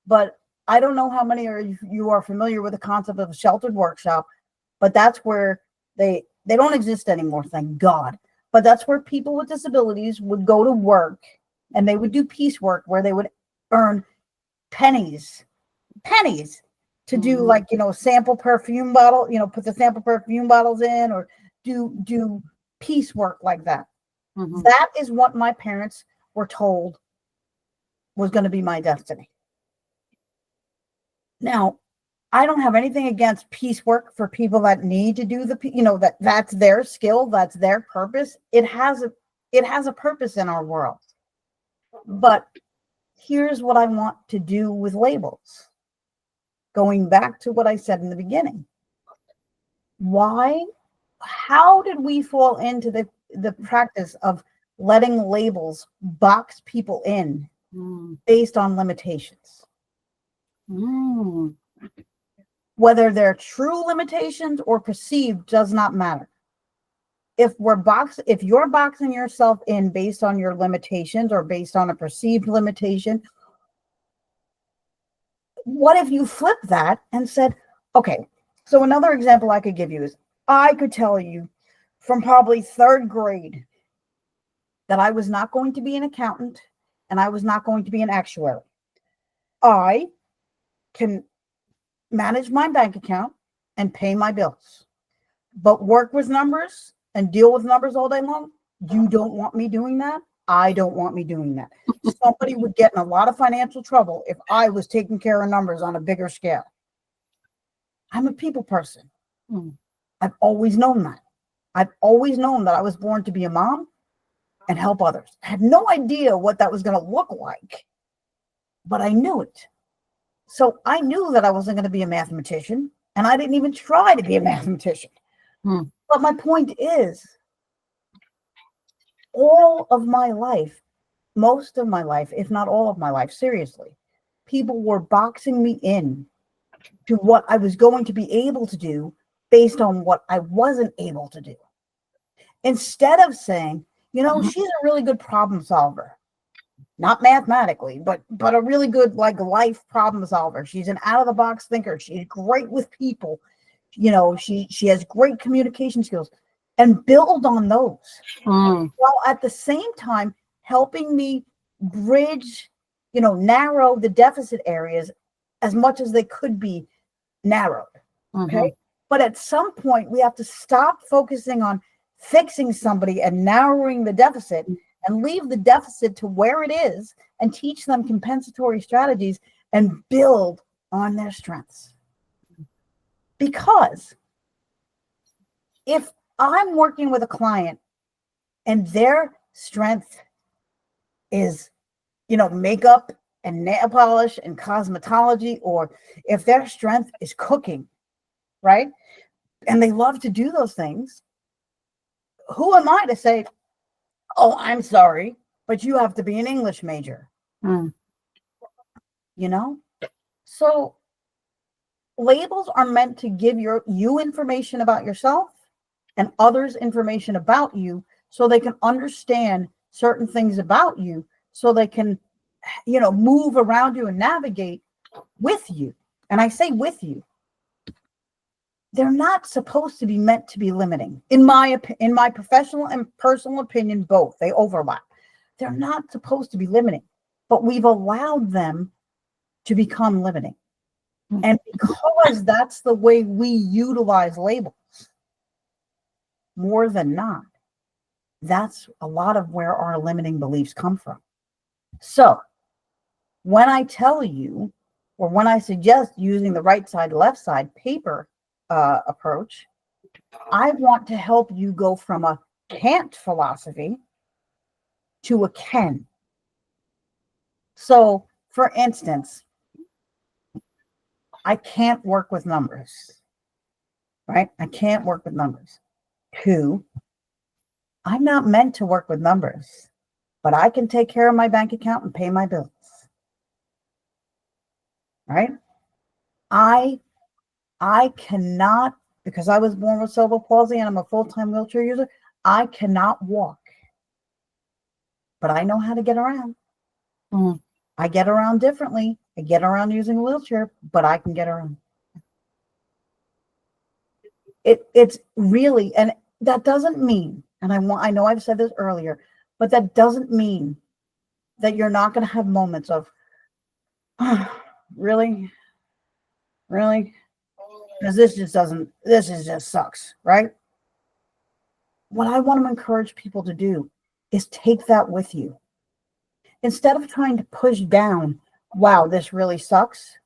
But I don't know how many you are familiar with the concept of a sheltered workshop, but that's where they don't exist anymore, thank God. But that's where people with disabilities would go to work, and they would do piecework where they would earn pennies to do sample perfume bottle, put the sample perfume bottles in, or do piecework like that. Mm-hmm. That is what my parents were told was going to be my destiny. Now, I don't have anything against piecework for people that need to do that's their skill, that's their purpose. It has a purpose in our world. But here's what I want to do with labels. Going back to what I said in the beginning. How did we fall into the practice of letting labels box people in based on limitations? Whether they're true limitations or perceived does not matter. If you're boxing yourself in based on your limitations or based on a perceived limitation, what if you flip that and said, okay, so another example I could give you is, I could tell you from probably third grade that I was not going to be an accountant and I was not going to be an actuary. I can manage my bank account and pay my bills, but work with numbers and deal with numbers all day long, you don't want me doing that. I don't want me doing that. Somebody would get in a lot of financial trouble if I was taking care of numbers on a bigger scale. I'm a people person. I've always known that. I've always known that I was born to be a mom and help others. I had no idea what that was going to look like, but I knew it. So I knew that I wasn't going to be a mathematician, and I didn't even try to be a mathematician. But my point is, all of my life, most of my life, if not all of my life, seriously, people were boxing me in to what I was going to be able to do based on what I wasn't able to do. Instead of saying, she's a really good problem solver. Not mathematically, but a really good life problem solver. She's an out of the box thinker. She's great with people. She has great communication skills, and build on those. While at the same time helping me bridge, narrow the deficit areas as much as they could be narrowed. Okay. But at some point we have to stop focusing on fixing somebody and narrowing the deficit and leave the deficit to where it is and teach them compensatory strategies and build on their strengths. Because if I'm working with a client and their strength is, makeup and nail polish and cosmetology, or if their strength is cooking, right? And they love to do those things, who am I to say, oh, I'm sorry, but you have to be an English major? So labels are meant to give you information about yourself and others information about you so they can understand certain things about you, so they can, move around you and navigate with you. And I say with you. They're not supposed to be meant to be limiting. In my professional and personal opinion, both, they overlap. They're not supposed to be limiting, but we've allowed them to become limiting. And because that's the way we utilize labels, more than not, that's a lot of where our limiting beliefs come from. So when I tell you, or when I suggest using the right side, left side paper approach, I want to help you go from a can't philosophy to a can. So, for instance, I can't work with numbers, right? I can't work with numbers. 2, I'm not meant to work with numbers, but I can take care of my bank account and pay my bills, right? I cannot, because I was born with cerebral palsy and I'm a full-time wheelchair user, I cannot walk, but I know how to get around. I get around differently. I get around using a wheelchair, but I can get around. It's really, and that doesn't mean, and I know I've said this earlier, but that doesn't mean that you're not going to have moments of, oh, really, because this just sucks, right? What I want to encourage people to do is take that with you. Instead of trying to push down, wow, this really sucks.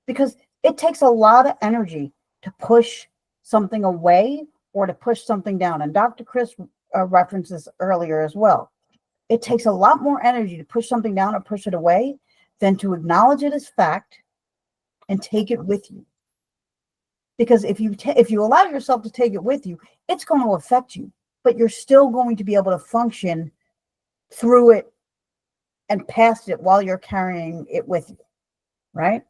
Because it takes a lot of energy to push something away or to push something down. And Dr. Chris referenced this earlier as well. It takes a lot more energy to push something down or push it away than to acknowledge it as fact and take it with you. Because if you allow yourself to take it with you, it's going to affect you, but you're still going to be able to function through it and past it while you're carrying it with you, right?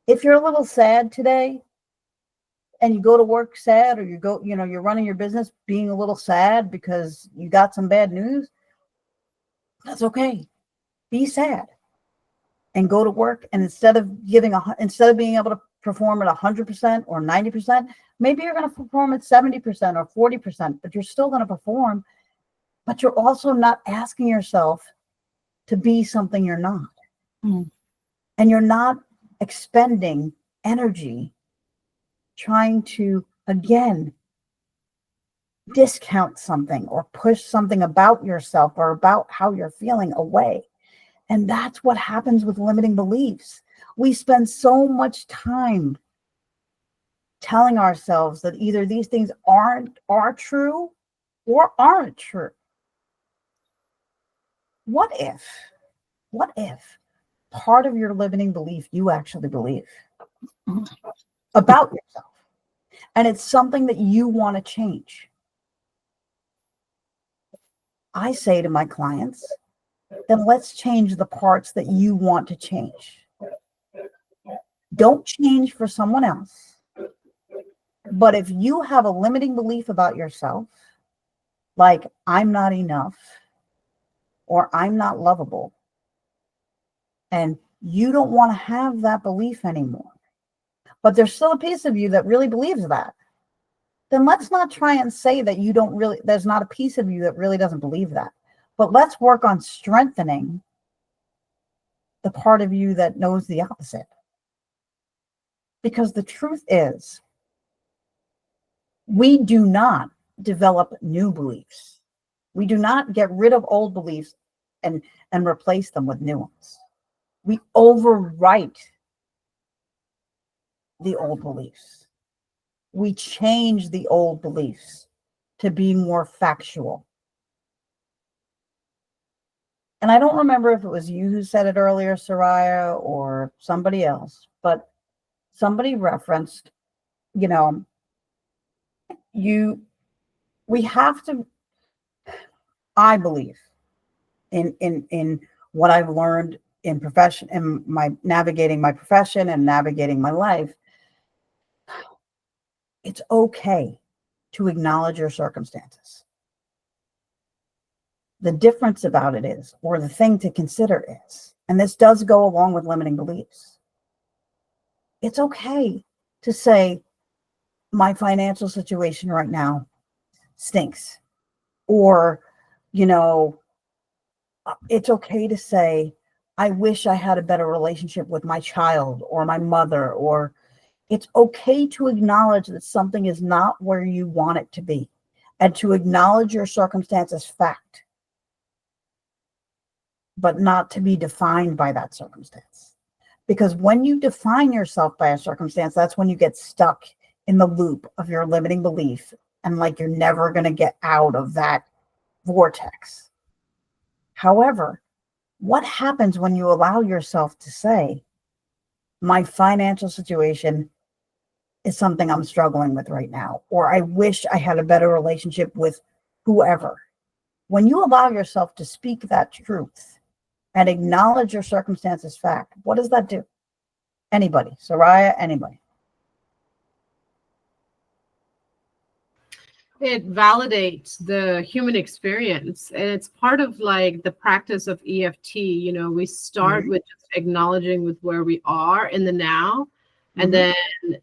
If you're a little sad today and you go to work sad, or you're running your business being a little sad because you got some bad news, that's okay. Be sad and go to work. And instead of being able to perform at 100% or 90%, maybe you're going to perform at 70% or 40%, but you're still going to perform. But you're also not asking yourself to be something you're not. And you're not expending energy trying to, again, discount something or push something about yourself or about how you're feeling away. And that's what happens with limiting beliefs. We spend so much time telling ourselves that either these things are true or aren't true. What if part of your limiting belief you actually believe about yourself, and it's something that you want to change? I say to my clients, then let's change the parts that you want to change. Don't change for someone else. But if you have a limiting belief about yourself, like I'm not enough or I'm not lovable, and you don't want to have that belief anymore, but there's still a piece of you that really believes that, then let's not try and say that there's not a piece of you that really doesn't believe that. But let's work on strengthening the part of you that knows the opposite. Because the truth is, we do not develop new beliefs. We do not get rid of old beliefs and replace them with new ones. We overwrite the old beliefs. We change the old beliefs to be more factual. And I don't remember if it was you who said it earlier, Soraya, or somebody else, but somebody referenced, we have to, I believe, in what I've learned in my navigating my profession and navigating my life, it's okay to acknowledge your circumstances. The difference about it is, or the thing to consider is, and this does go along with limiting beliefs, it's okay to say, my financial situation right now stinks. Or, it's okay to say, I wish I had a better relationship with my child or my mother. Or it's okay to acknowledge that something is not where you want it to be, and to acknowledge your circumstance as fact, but not to be defined by that circumstance. Because when you define yourself by a circumstance, that's when you get stuck in the loop of your limiting belief, and like you're never going to get out of that vortex. However, what happens when you allow yourself to say, my financial situation is something I'm struggling with right now, or I wish I had a better relationship with whoever. When you allow yourself to speak that truth and acknowledge your circumstance as fact, what does that do? Anybody, Soraya, anybody. It validates the human experience, and it's part of like the practice of EFT. You know, we start with just acknowledging with where we are in the now, and then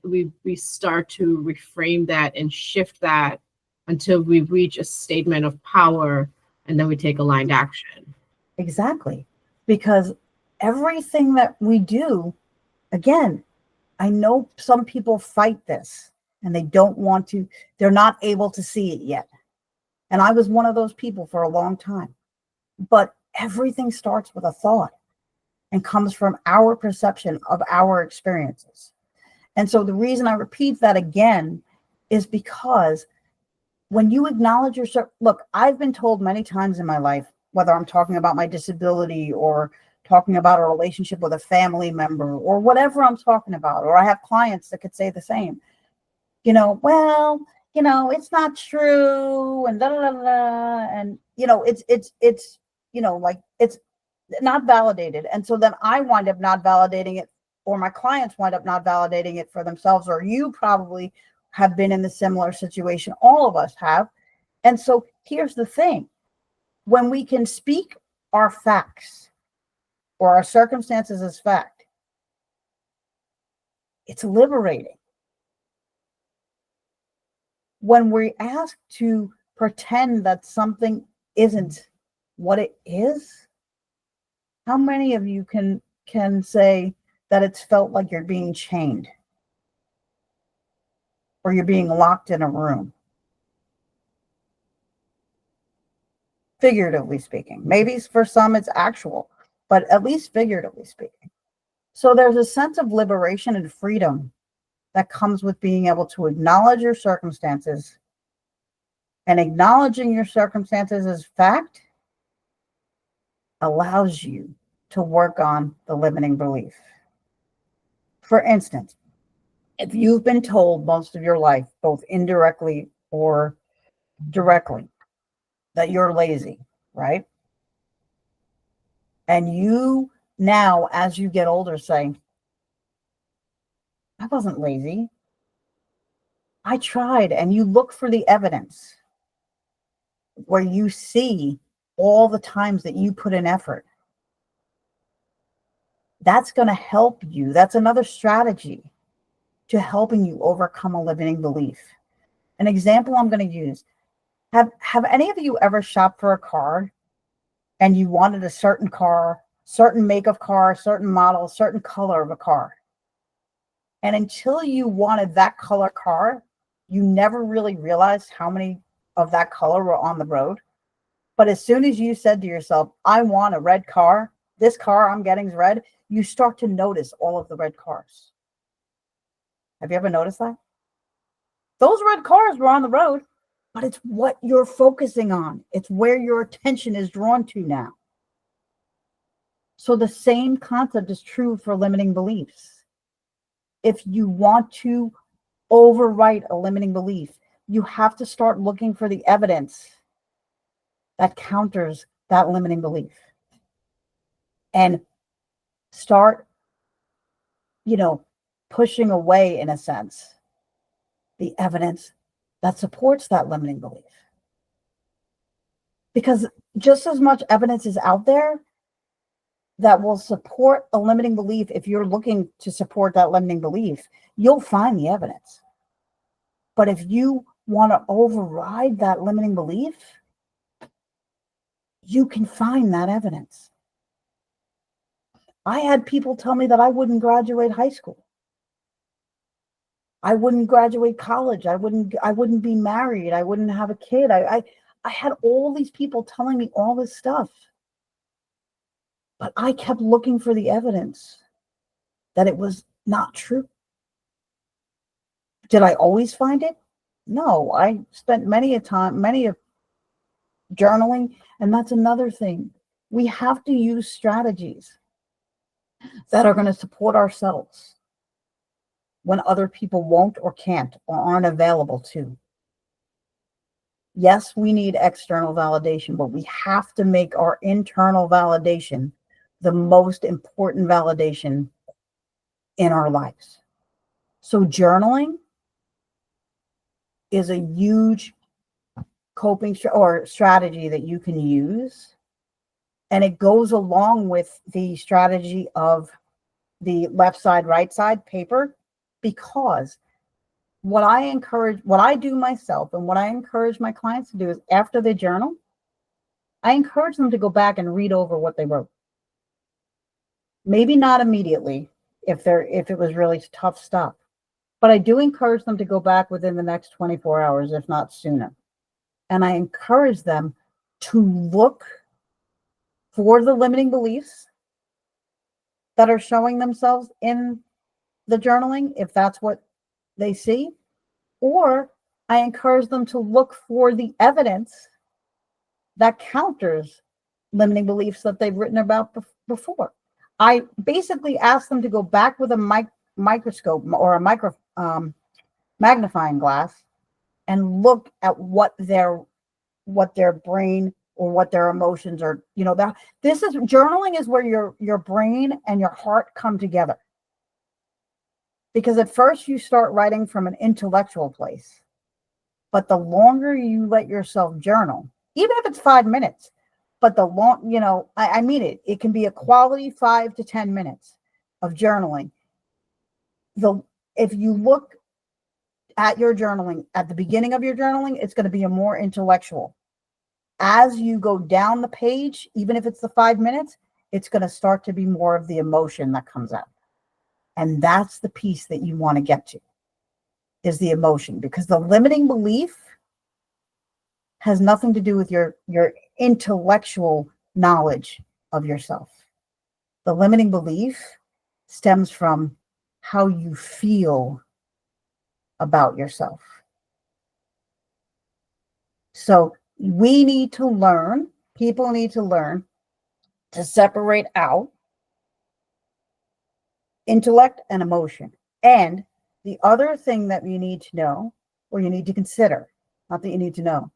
we start to reframe that and shift that until we reach a statement of power, and then we take aligned action. Exactly. Because everything that we do, again, I know some people fight this and they don't want to, they're not able to see it yet. And I was one of those people for a long time. But everything starts with a thought and comes from our perception of our experiences. And so the reason I repeat that again is because when you acknowledge yourself, look, I've been told many times in my life, whether I'm talking about my disability or talking about a relationship with a family member or whatever I'm talking about, or I have clients that could say the same, well, it's not true and da da da da, and it's like it's not validated. And so then I wind up not validating it, or my clients wind up not validating it for themselves, or you probably have been in the similar situation. All of us have. And so here's the thing. When we can speak our facts or our circumstances as fact, it's liberating. When we're asked to pretend that something isn't what it is, how many of you can say that it's felt like you're being chained or you're being locked in a room? Figuratively speaking. Maybe for some it's actual, but at least figuratively speaking. So there's a sense of liberation and freedom that comes with being able to acknowledge your circumstances, and acknowledging your circumstances as fact allows you to work on the limiting belief. For instance, if you've been told most of your life, both indirectly or directly, that you're lazy, right? And you now, as you get older, say, I wasn't lazy. I tried. And you look for the evidence where you see all the times that you put in effort. That's going to help you. That's another strategy to helping you overcome a limiting belief. An example I'm going to use. Have any of you ever shopped for a car and you wanted a certain car, certain make of car, certain model, certain color of a car? And until you wanted that color car, you never really realized how many of that color were on the road. But as soon as you said to yourself, I want a red car, this car I'm getting is red, you start to notice all of the red cars. Have you ever noticed that? Those red cars were on the road, but it's what you're focusing on. It's where your attention is drawn to now. So the same concept is true for limiting beliefs. If you want to overwrite a limiting belief, you have to start looking for the evidence that counters that limiting belief and start, pushing away, in a sense, the evidence that supports that limiting belief. Because just as much evidence is out there that will support a limiting belief. If you're looking to support that limiting belief, you'll find the evidence. But if you want to override that limiting belief, you can find that evidence. I had people tell me that I wouldn't graduate high school. I wouldn't graduate college. I wouldn't be married. I wouldn't have a kid. I had all these people telling me all this stuff. But I kept looking for the evidence that it was not true. Did I always find it? No, I spent many a journaling. And that's another thing. We have to use strategies that are going to support ourselves when other people won't or can't or aren't available to. Yes, we need external validation, but we have to make our internal validation the most important validation in our lives. So journaling is a huge coping or strategy that you can use. And it goes along with the strategy of the left side, right side paper, because what I do myself and what I encourage my clients to do is after they journal, I encourage them to go back and read over what they wrote. Maybe not immediately if it was really tough stuff, but I do encourage them to go back within the next 24 hours, if not sooner. And I encourage them to look for the limiting beliefs that are showing themselves in the journaling, if that's what they see, or I encourage them to look for the evidence that counters limiting beliefs that they've written about before. I basically ask them to go back with a microscope or a magnifying glass and look at what their brain or what their emotions are. That this is journaling is where your brain and your heart come together. Because at first you start writing from an intellectual place, but the longer you let yourself journal, even if it's 5 minutes, but I mean it can be a quality 5 to 10 minutes of journaling. If you look at your journaling, at the beginning of your journaling, it's going to be a more intellectual. As you go down the page, even if it's the 5 minutes, it's going to start to be more of the emotion that comes out. And that's the piece that you want to get to, is the emotion, because the limiting belief has nothing to do with your intellectual knowledge of yourself. The limiting belief stems from how you feel about yourself. So people need to learn to separate out intellect and emotion. And the other thing that you need to know, or you need to consider, not that you need to know,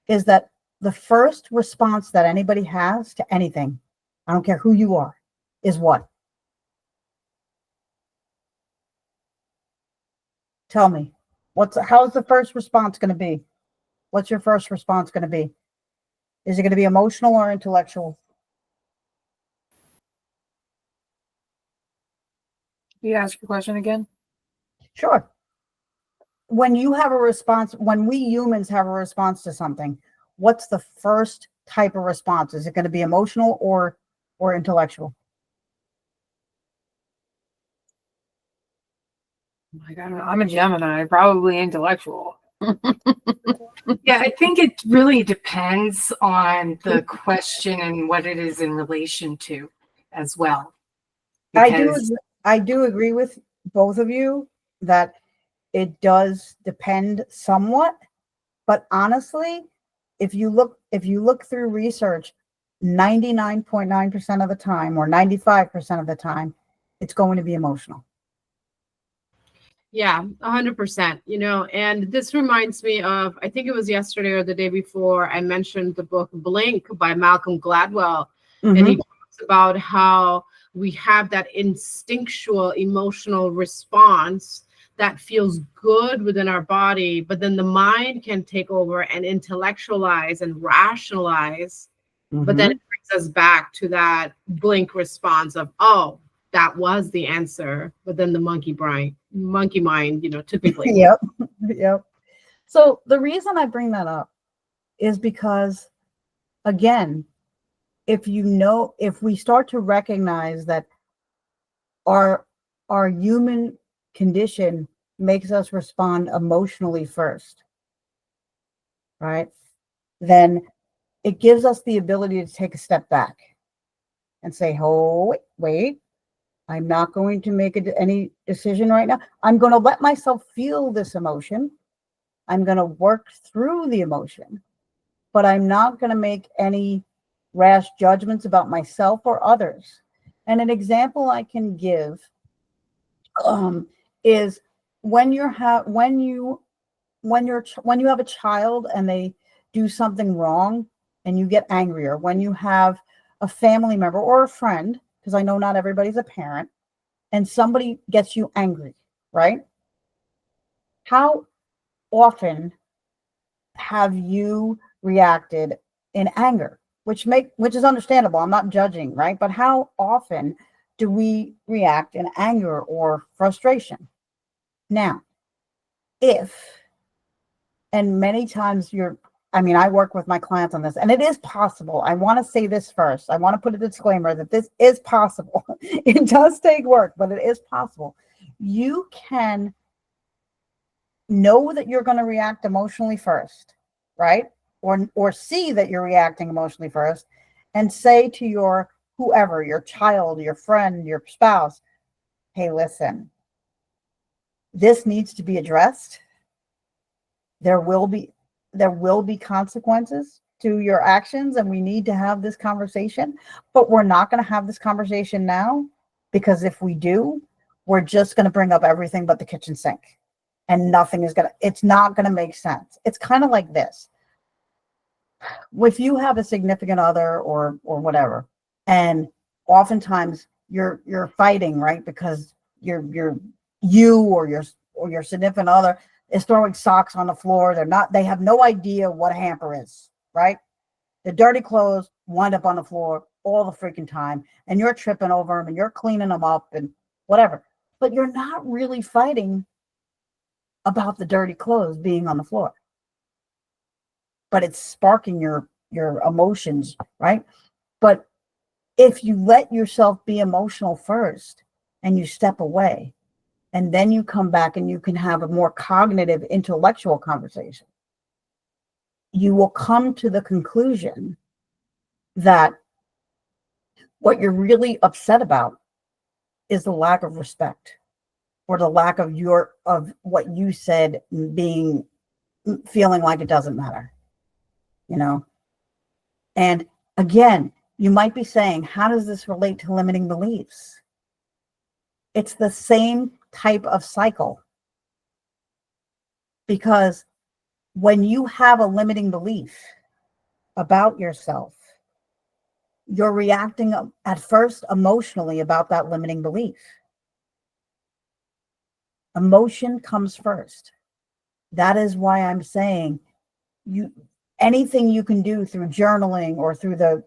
is that the first response that anybody has to anything, I don't care who you are, is what? Tell me, how's the first response going to be? What's your first response going to be? Is it going to be emotional or intellectual? Can you ask your question again? Sure. When you have a response, when we humans have a response to something, what's the first type of response? Is it going to be emotional or intellectual? Like, I'm a Gemini, probably intellectual. Yeah, I think it really depends on the question and what it is in relation to as well. Because I do agree with both of you that it does depend somewhat, but honestly, if you look through research, 99.9% of the time or 95% of the time, it's going to be emotional. Yeah, 100%. And this reminds me of, I think it was yesterday or the day before, I mentioned the book Blink by Malcolm Gladwell. And he talks about how we have that instinctual emotional response that feels good within our body, but then the mind can take over and intellectualize and rationalize. But then it brings us back to that blink response of, oh, that was the answer. But then the monkey mind, typically. Yep. So the reason I bring that up is because, again, if we start to recognize that our human condition makes us respond emotionally first, right? Then it gives us the ability to take a step back and say, oh, wait, I'm not going to make any decision right now. I'm going to let myself feel this emotion. I'm going to work through the emotion, but I'm not going to make any rash judgments about myself or others. And an example I can give is when you have a child and they do something wrong and you get angry, or when you have a family member or a friend, because I know not everybody's a parent, and somebody gets you angry, right? How often have you reacted in anger? Which is understandable. I'm not judging, right? But how often do we react in anger or frustration? Now, and many times I work with my clients on this, and it is possible. I want to say this first. I want to put a disclaimer that this is possible. It does take work, but it is possible. You can know that you're going to react emotionally first, right? Or see that you're reacting emotionally first, and say to your whoever, your child, your friend, your spouse, hey, listen, this needs to be addressed. There will be consequences to your actions, and we need to have this conversation, but we're not going to have this conversation now, because if we do, we're just going to bring up everything but the kitchen sink, and it's not going to make sense. It's kind of like this. If you have a significant other or whatever, and oftentimes you're fighting, right? Because you or your significant other is throwing socks on the floor. They have no idea what a hamper is, right? The dirty clothes wind up on the floor all the freaking time, and you're tripping over them and you're cleaning them up and whatever. But you're not really fighting about the dirty clothes being on the floor. But it's sparking your emotions, right? But if you let yourself be emotional first and you step away, and then you come back and you can have a more cognitive, intellectual conversation, you will come to the conclusion that what you're really upset about is the lack of respect, or the lack of what you said feeling like it doesn't matter, And again, you might be saying, how does this relate to limiting beliefs? It's the same type of cycle. Because when you have a limiting belief about yourself, you're reacting at first emotionally about that limiting belief. Emotion comes first. That is why I'm saying anything you can do through journaling or through the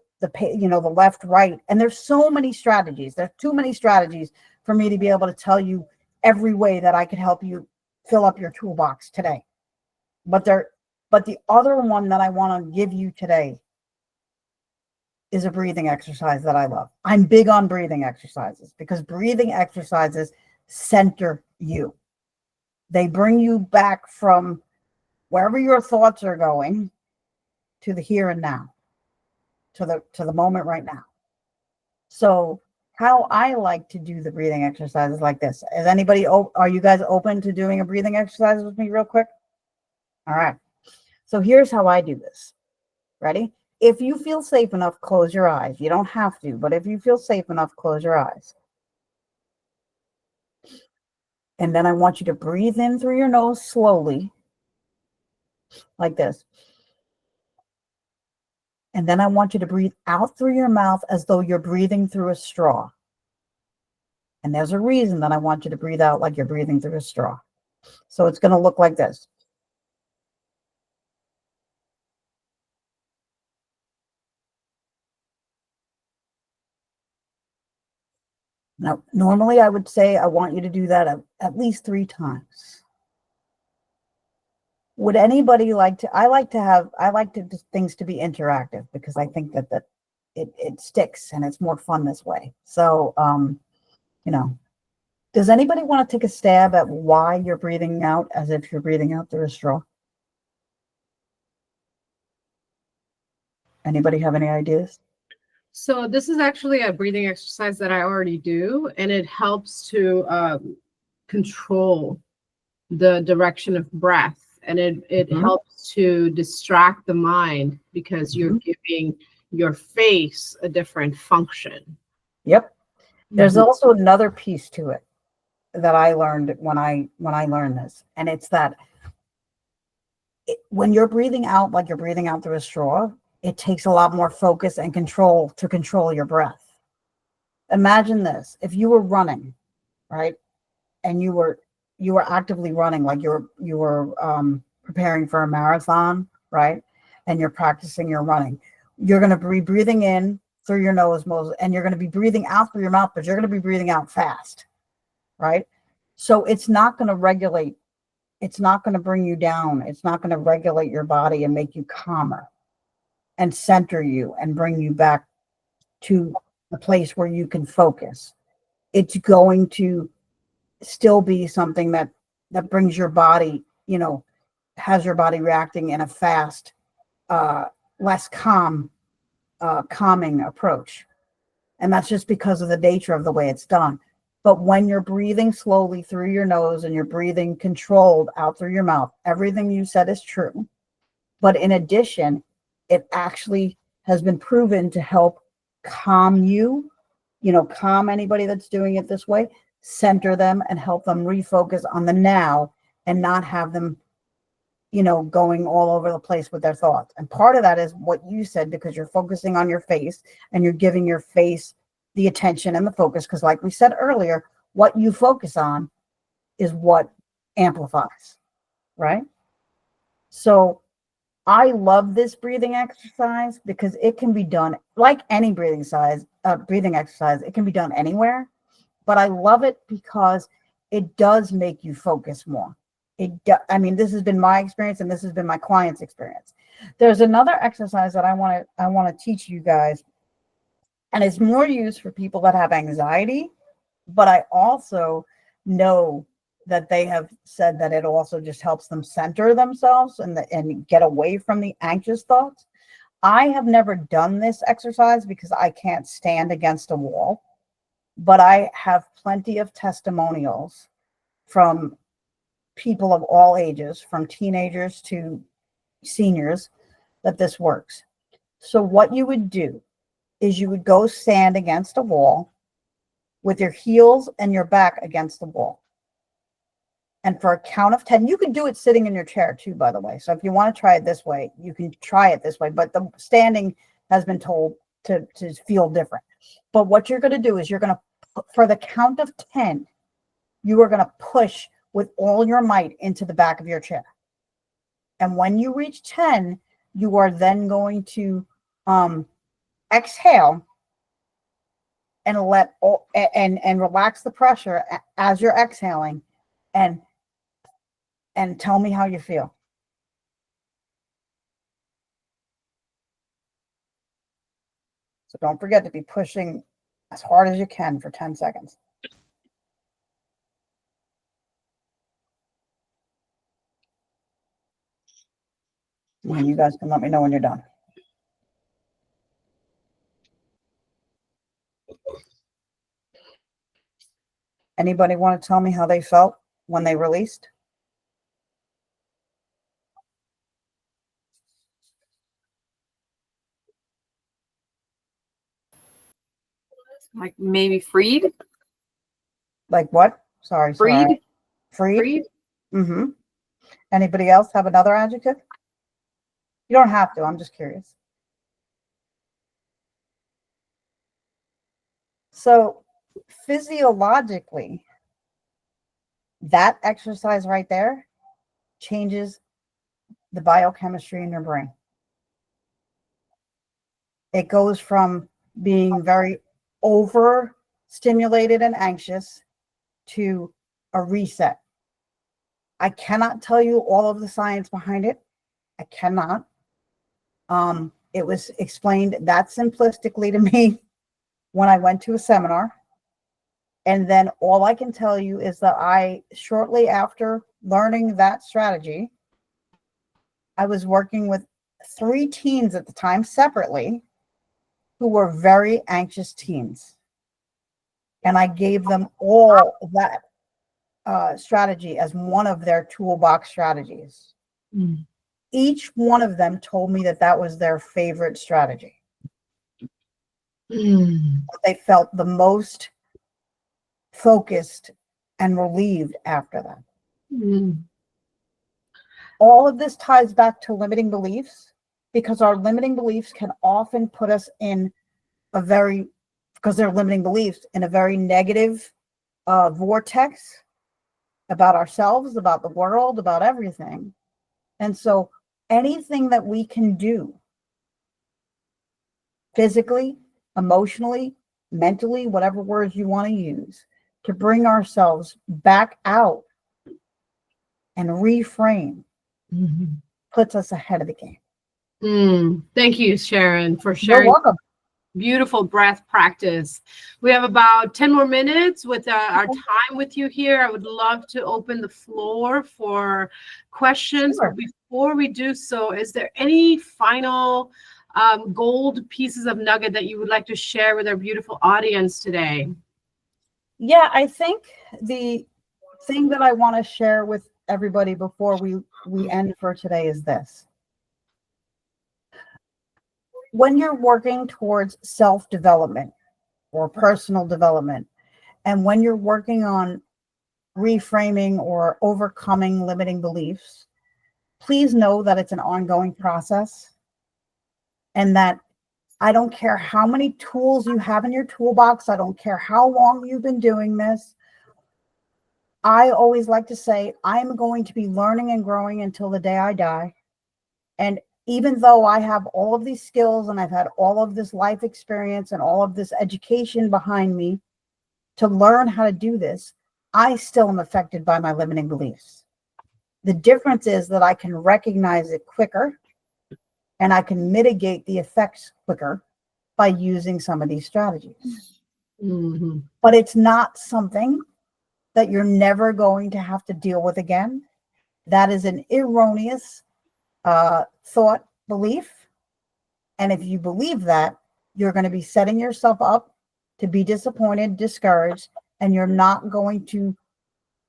left, right. And there's so many strategies. There's too many strategies for me to be able to tell you every way that I could help you fill up your toolbox today. But the other one that I want to give you today is a breathing exercise that I love. I'm big on breathing exercises because breathing exercises center you. They bring you back from wherever your thoughts are going to the here and now, to the moment right now. So how I like to do the breathing exercises like this. Are you guys open to doing a breathing exercise with me real quick? All right. So here's how I do this. Ready? If you feel safe enough, close your eyes. You don't have to, but if you feel safe enough, close your eyes. And then I want you to breathe in through your nose slowly, like this. And then I want you to breathe out through your mouth as though you're breathing through a straw. And there's a reason that I want you to breathe out like you're breathing through a straw. So it's going to look like this. Now, normally I would say I want you to do that at least 3 times. Would anybody I like things to be interactive because I think that it sticks and it's more fun this way. So, does anybody want to take a stab at why you're breathing out as if you're breathing out through a straw? Anybody have any ideas? So this is actually a breathing exercise that I already do, and it helps to control the direction of breath, and it helps to distract the mind because you're giving your face a different function. Yep. There's Mhm. also another piece to it that I learned when I learned this, and it's that when you're breathing out like you're breathing out through a straw, it takes a lot more focus and control to control your breath. Imagine this: if you were running, right, and you were actively running, like you were preparing for a marathon, right, and you're practicing your running, you're going to be breathing in through your nose most, and you're going to be breathing out through your mouth, but you're going to be breathing out fast, right? So it's not going to regulate. It's not going to bring you down. It's not going to regulate your body and make you calmer and center you and bring you back to a place where you can focus. It's going to still be something that brings your body, has your body reacting in a fast, uh, less calming approach. And that's just because of the nature of the way it's done. But when you're breathing slowly through your nose and you're breathing controlled out through your mouth, everything you said is true. But in addition, it actually has been proven to help calm you, calm anybody that's doing it this way, center them and help them refocus on the now and not have them, going all over the place with their thoughts. And part of that is what you said, because you're focusing on your face and you're giving your face the attention and the focus. Because like we said earlier, what you focus on is what amplifies, right? So I love this breathing exercise because it can be done like any breathing exercise. It can be done anywhere, but I love it because it does make you focus more. I mean, this has been my experience, and this has been my client's experience. There's another exercise that I want to teach you guys, and it's more used for people that have anxiety, but I also know that they have said that it also just helps them center themselves and get away from the anxious thoughts. I have never done this exercise because I can't stand against a wall, but I have plenty of testimonials from people of all ages, from teenagers to seniors, that this works. So what you would do is you would go stand against a wall with your heels and your back against the wall. And for a count of 10, you can do it sitting in your chair too, by the way. So if you want to try it this way, you can try it this way, but the standing has been told to feel different. But what you're going to do is you're going to, for the count of 10, you are going to push with all your might into the back of your chair. And when you reach 10, you are then going to exhale and and relax the pressure as you're exhaling, and tell me how you feel. So don't forget to be pushing as hard as you can for 10 seconds. And you guys can let me know when you're done. Anybody want to tell me how they felt when they released? Like maybe freed? Like what? Sorry. Freed? Freed? Freed? Mm-hmm. Anybody else have another adjective? You don't have to. I'm just curious. So physiologically, that exercise right there changes the biochemistry in your brain. It goes from being very overstimulated and anxious to a reset. I cannot tell you all of the science behind it. I cannot. It was explained that simplistically to me when I went to a seminar. And then all I can tell you is that shortly after learning that strategy, I was working with 3 teens at the time separately who were very anxious teens. And I gave them all that strategy as one of their toolbox strategies. Mm. Each one of them told me that was their favorite strategy. They felt the most focused and relieved after that. Mm. All of this ties back to limiting beliefs, because our limiting beliefs can often put us in because they're limiting beliefs, in a very negative vortex about ourselves, about the world, about everything. And so anything that we can do physically, emotionally, mentally, whatever words you want to use, to bring ourselves back out and reframe Mhm. puts us ahead of the game. Thank you, Sharon, for You're sharing welcome. beautiful breath practice. We have about 10 more minutes with our time with you here. I would love to open the floor for questions. Sure. But before we do so, is there any final gold pieces of nugget that you would like to share with our beautiful audience today? Yeah, I think the thing that I want to share with everybody before we end for today is this. When you're working towards self-development or personal development, and when you're working on reframing or overcoming limiting beliefs, please know that it's an ongoing process, and that I don't care how many tools you have in your toolbox, I don't care how long you've been doing this. I always like to say, I'm going to be learning and growing until the day I die. And even though I have all of these skills and I've had all of this life experience and all of this education behind me to learn how to do this, I still am affected by my limiting beliefs. The difference is that I can recognize it quicker and I can mitigate the effects quicker by using some of these strategies. Mm-hmm. But it's not something that you're never going to have to deal with again. That is an erroneous thought belief. And if you believe that, you're going to be setting yourself up to be disappointed, discouraged, and you're not going to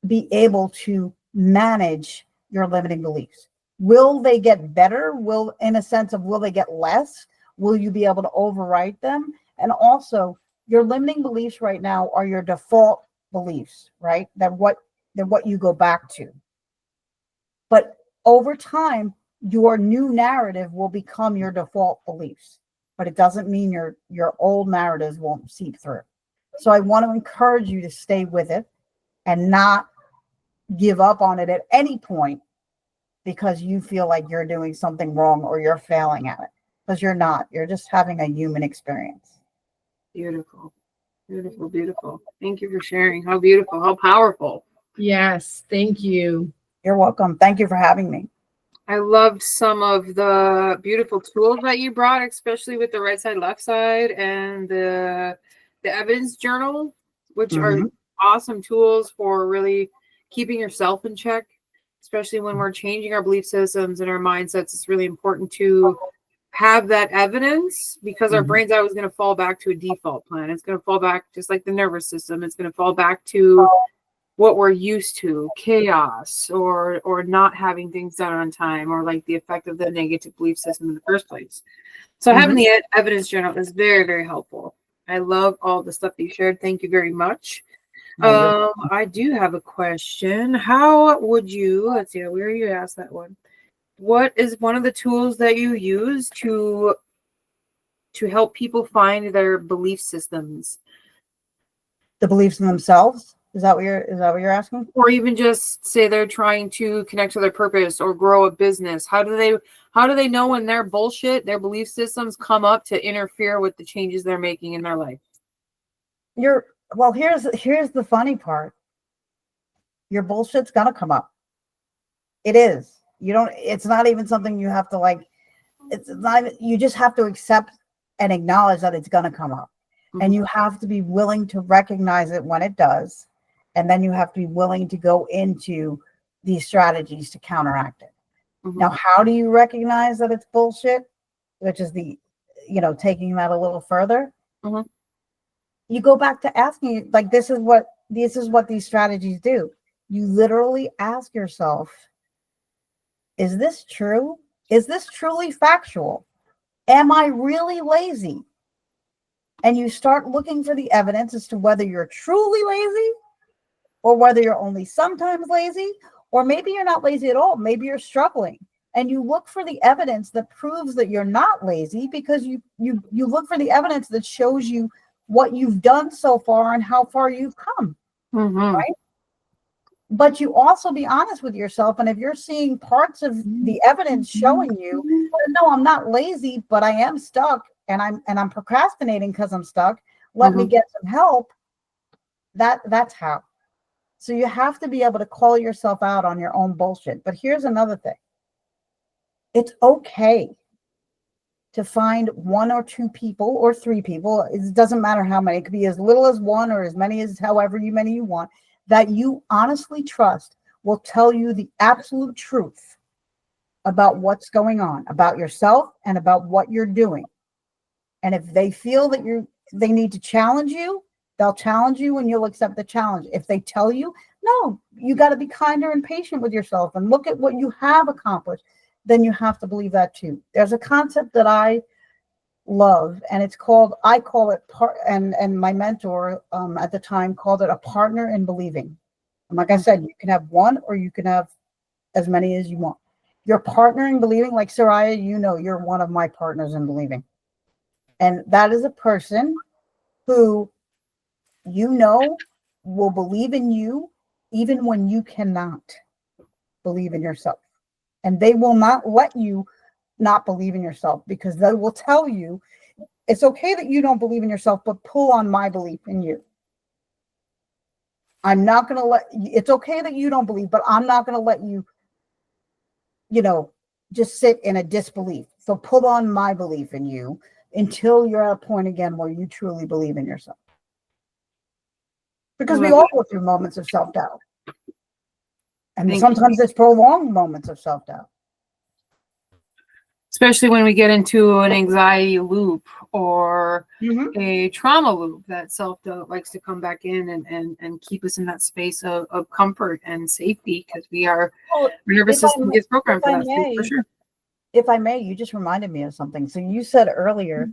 be able to manage your limiting beliefs. Will they get better? In a sense of, will they get less? Will you be able to overwrite them? And also, your limiting beliefs right now are your default beliefs, right? They're what you go back to. But over time, your new narrative will become your default beliefs. But it doesn't mean your old narratives won't seep through. So I want to encourage you to stay with it and not give up on it at any point because you feel like you're doing something wrong or you're failing at it. Because you're not. You're just having a human experience. Beautiful. Beautiful, beautiful. Thank you for sharing. How beautiful, how powerful. Yes, thank you. You're welcome. Thank you for having me. I loved some of the beautiful tools that you brought, especially with the right side, left side, and the evidence journal, which are awesome tools for really keeping yourself in check, especially when we're changing our belief systems and our mindsets. It's really important to have that evidence because our brain's always going to fall back to a default plan. It's going to fall back just like the nervous system. It's going to fall back to what we're used to, chaos or not having things done on time, or like the effect of the negative belief system in the first place. So having the evidence journal is very, very helpful. I love all the stuff that you shared. Thank you very much. I do have a question. How would you, let's see, where you asked that one. What is one of the tools that you use to help people find their belief systems? The beliefs in themselves? Is that what you're asking? Or even just say they're trying to connect to their purpose or grow a business. How do they know when their bullshit, their belief systems come up to interfere with the changes they're making in their life? Here's the funny part. Your bullshit's gonna come up. It is. It's not even something you have to it's not, you just have to accept and acknowledge that it's gonna come up. And you have to be willing to recognize it when it does. And then you have to be willing to go into these strategies to counteract it. Now, how do you recognize that it's bullshit? Which is taking that a little further. You go back to asking, like, this is what these strategies do. You literally ask yourself, is this true? Is this truly factual? Am I really lazy? and you start looking for the evidence as to whether you're truly lazy or whether you're only sometimes lazy, or maybe you're not lazy at all. Maybe you're struggling, and you look for the evidence that proves that you're not lazy, because you look for the evidence that shows you what you've done so far and how far you've come. Mm-hmm. Right? But you also be honest with yourself. And if you're seeing parts of the evidence showing you that, no, I'm not lazy, but I am stuck, and I'm procrastinating because I'm stuck, let me get some help. That's how. So you have to be able to call yourself out on your own bullshit. But here's another thing. It's okay to find one or two people or three people. It doesn't matter how many. It could be as little as one or as many as however many you want, that you honestly trust will tell you the absolute truth about what's going on, about yourself and about what you're doing. And if they feel that they need to challenge you, they'll challenge you and you'll accept the challenge. If they tell you, no, you got to be kinder and patient with yourself and look at what you have accomplished, then you have to believe that too. There's a concept that I love, and I call it and my mentor at the time called it a partner in believing. And like I said, you can have one or you can have as many as you want. Your partner in believing, like Soraya, you're one of my partners in believing. And that is a person who will believe in you even when you cannot believe in yourself. And they will not let you not believe in yourself, because they will tell you, it's okay that you don't believe in yourself, but pull on my belief in you. I'm not going to it's okay that you don't believe, but I'm not going to let you, just sit in a disbelief. So pull on my belief in you until you're at a point again where you truly believe in yourself. Because we all go through moments of self-doubt. And sometimes it's prolonged moments of self-doubt. Especially when we get into an anxiety loop or a trauma loop, that self-doubt likes to come back in and keep us in that space of comfort and safety, because our nervous system gets programmed for that, for sure. If I may, you just reminded me of something. So you said earlier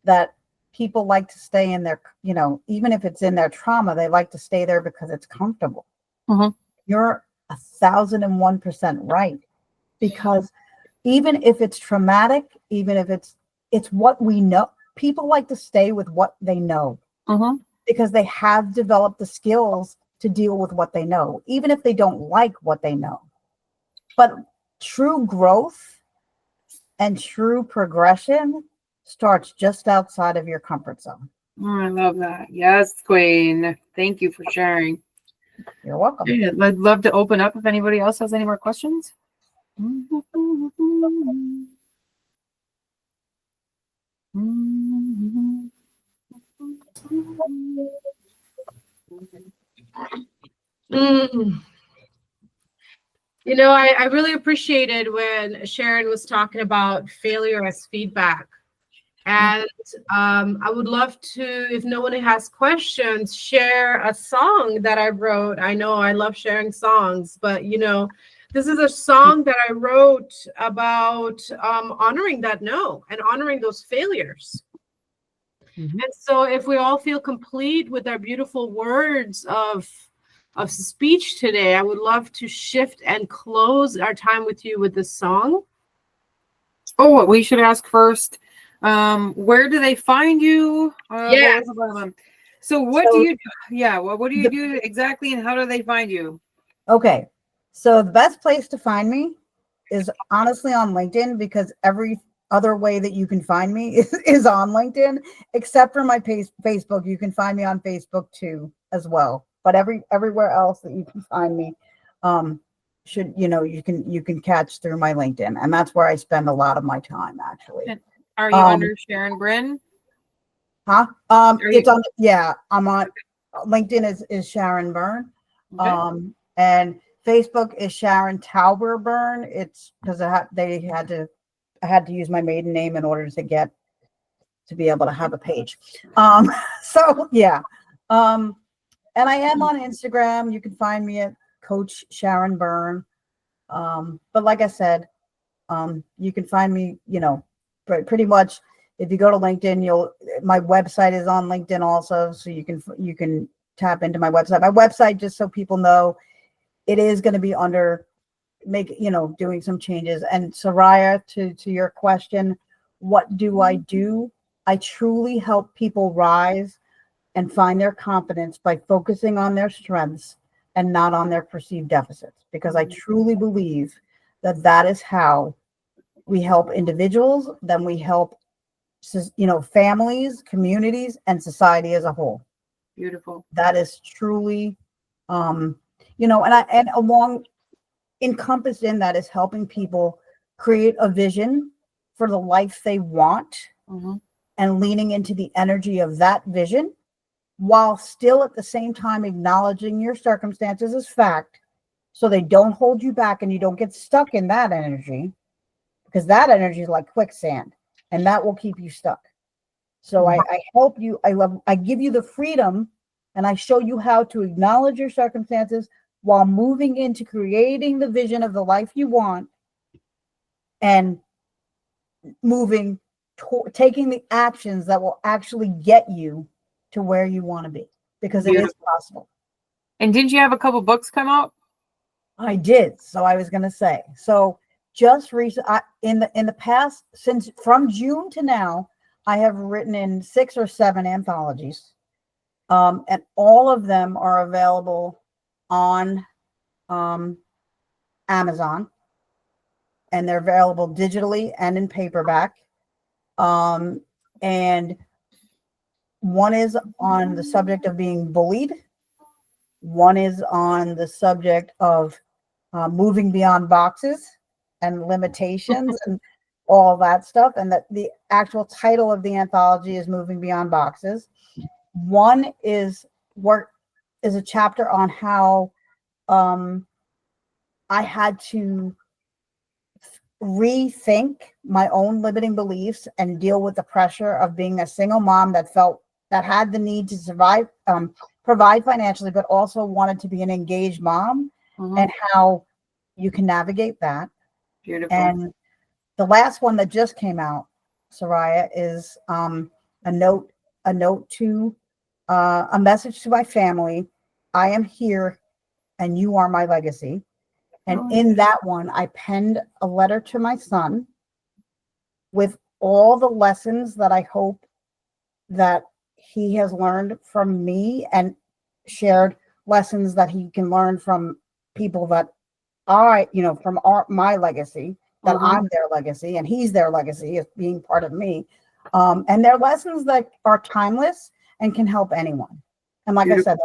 that people like to stay in their, even if it's in their trauma, they like to stay there because it's comfortable. You're 1,001% right. Because even if it's traumatic, even if it's what we know, people like to stay with what they know because they have developed the skills to deal with what they know, even if they don't like what they know. But true growth and true progression starts just outside of your comfort zone. Oh, I love that. Yes, Queen. Thank you for sharing. You're welcome. Yeah, I'd love to open up if anybody else has any more questions. I really appreciated when Sharon was talking about failure as feedback. And I would love to, if no one has questions, share a song that I wrote. I know I love sharing songs, but this is a song that I wrote about honoring that no and honoring those failures. And so if we all feel complete with our beautiful words of speech today, I would love to shift and close our time with you with this song. Oh, we should ask first, where do they find you? So what do you do? Yeah, well, what do you do exactly, and how do they find you? Okay, so the best place to find me is honestly on LinkedIn, because every other way that you can find me is on LinkedIn, except for my Facebook. You can find me on Facebook too as well. But everywhere else that you can find me, you can catch through my LinkedIn, and that's where I spend a lot of my time actually. And are you under Sharon Birn? I'm on LinkedIn is Sharon Birn. Okay. And Facebook is Sharon Tauber Birn. It's because I had to use my maiden name in order to be able to have a page. So yeah. And I am on Instagram. You can find me at Coach Sharon Birn. But like I said, you can find me, pretty much If you go to LinkedIn, my website is on LinkedIn also, so you can tap into my website. My website, just so people know, it is going to be under doing some changes. And Soraya, to your question, what do? I truly help people rise and find their confidence by focusing on their strengths and not on their perceived deficits, because I truly believe that is how we help individuals, then we help families, communities, and society as a whole. Beautiful. That is truly, and along encompassed in that is helping people create a vision for the life they want, and leaning into the energy of that vision, while still at the same time acknowledging your circumstances as fact, so they don't hold you back and you don't get stuck in that energy, because that energy is like quicksand and that will keep you stuck. So I help you. I give you the freedom, and I show you how to acknowledge your circumstances while moving into creating the vision of the life you want, and moving taking the actions that will actually get you to where you want to be, because it is possible. And didn't you have a couple books come out? I did. So I was going to say, so just recently, in the past, since from June to now, I have written in 6 or 7 anthologies, and all of them are available on Amazon, and they're available digitally and in paperback. And one is on the subject of being bullied. One is on the subject of moving beyond boxes and limitations and all that stuff. And that the actual title of the anthology is Moving Beyond Boxes. One is a chapter on how I had to rethink my own limiting beliefs and deal with the pressure of being a single mom that had the need to survive, provide financially, but also wanted to be an engaged mom, and how you can navigate that. Beautiful. And the last one that just came out, Soraya, is a message to my family. I am here and you are my legacy. And in that one, I penned a letter to my son with all the lessons that I hope that he has learned from me, and shared lessons that he can learn from people that from my legacy, that I'm their legacy and he's their legacy as being part of me. And they're lessons that are timeless and can help anyone. And like I said,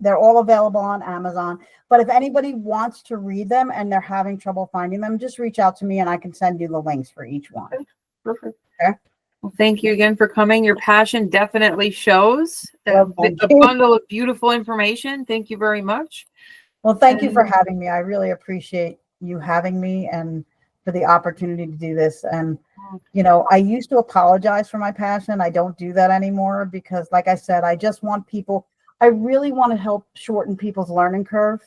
they're all available on Amazon. But if anybody wants to read them and they're having trouble finding them, just reach out to me and I can send you the links for each one. Perfect. Okay. Well, thank you again for coming. Your passion definitely shows. Well, A bundle of beautiful information. Thank you very much. Well, thank you for having me. I really appreciate you having me and for the opportunity to do this. And, I used to apologize for my passion. I don't do that anymore because, like I said, I just want people. I really want to help shorten people's learning curve.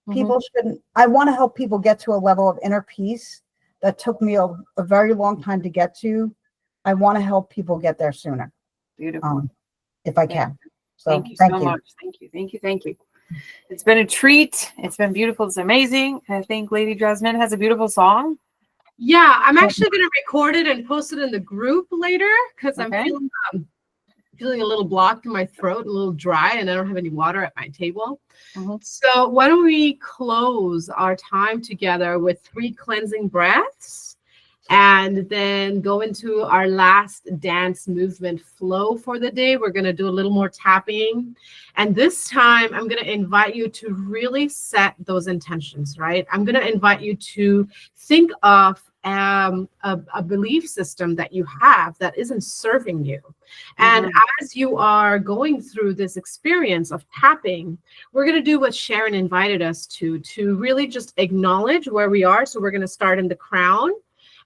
I want to help people get to a level of inner peace that took me a very long time to get to. I want to help people get there sooner. Beautiful. If I can. So thank you so much. Thank you. It's been a treat. It's been beautiful. It's amazing. I think Lady Jasmine has a beautiful song. Yeah, I'm actually going to record it and post it in the group later because I'm feeling a little blocked in my throat, a little dry, and I don't have any water at my table. So why don't we close our time together with 3 cleansing breaths, and then go into our last dance movement flow for the day. We're going to do a little more tapping. And this time, I'm going to invite you to really set those intentions, right? I'm going to invite you to think of a belief system that you have that isn't serving you. And as you are going through this experience of tapping, we're going to do what Sharon invited us to really just acknowledge where we are. So we're going to start in the crown.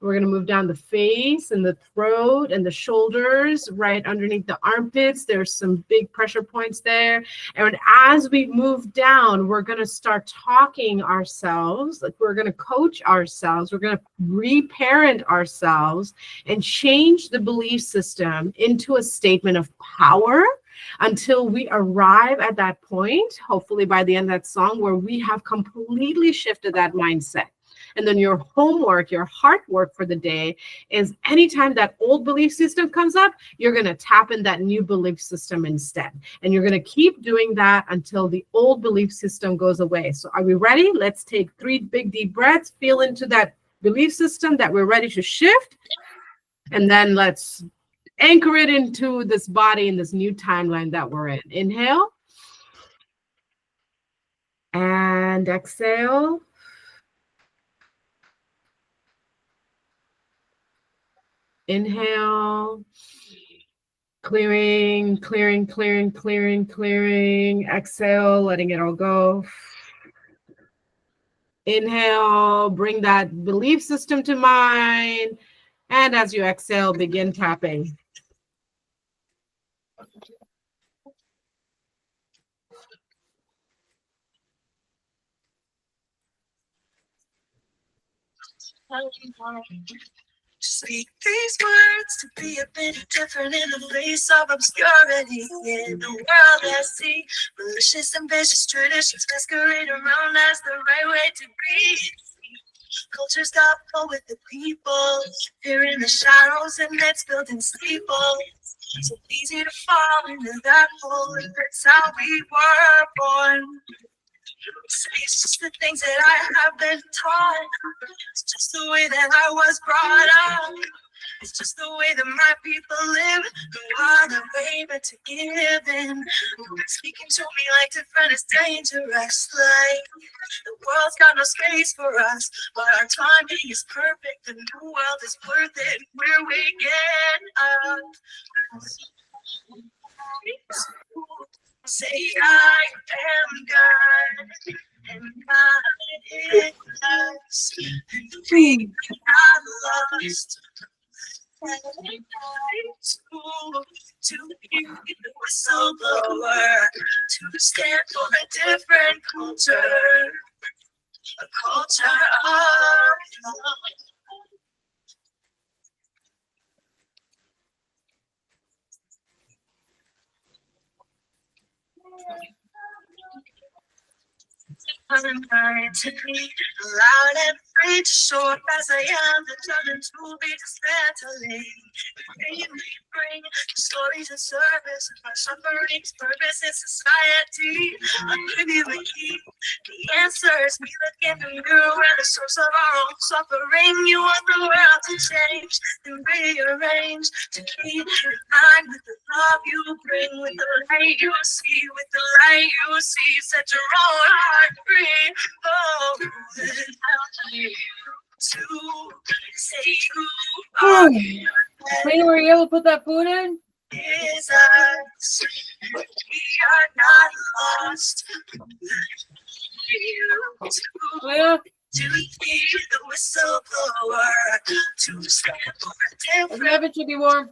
We're going to move down the face and the throat and the shoulders, right underneath the armpits. There's some big pressure points there. And as we move down, we're going to start talking ourselves. Like we're going to coach ourselves. We're going to reparent ourselves and change the belief system into a statement of power until we arrive at that point, hopefully by the end of that song, where we have completely shifted that mindset. And then your homework, your heart work for the day is anytime that old belief system comes up, you're going to tap in that new belief system instead. And you're going to keep doing that until the old belief system goes away. So are we ready? Let's take 3 big deep breaths, feel into that belief system that we're ready to shift. And then let's anchor it into this body in this new timeline that we're in. Inhale. And exhale. Inhale, clearing, clearing, clearing, clearing, clearing. Exhale, letting it all go. Inhale, bring that belief system to mind. And as you exhale, begin tapping. Speak these words to be a bit different in the face of obscurity. In the world I see malicious and vicious traditions masquerade around as the right way to be. Culture's got full with the people, here in the shadows and it's building steeples. So easy to fall into that hole, and that's how we were born. It's just the things that I have been taught. It's just the way that I was brought up. It's just the way that my people live. Who are the able to give in? Speaking to me like different is dangerous. Like the world's got no space for us, but our timing is perfect. The new world is worth it. Where we get up. Say I am God, and God is us, and we are lost. To be the whistleblower, to stand for a different culture, a culture of love. I'm trying to be loud and free, short as I am, determined to be dismantling. Bring stories of service, our suffering's purpose in society. I'll give you the key, the answers. We look in the mirror, we're the source of our own suffering. You want the world to change and rearrange, to keep in line with the love you bring, with the light you see, with the light you see. Set your own heart free. Oh, you to say you are. Wait, were you able to put that food in? Is us. We are not lost. Yeah. To be the whistleblower, to stand for a different It should be warm.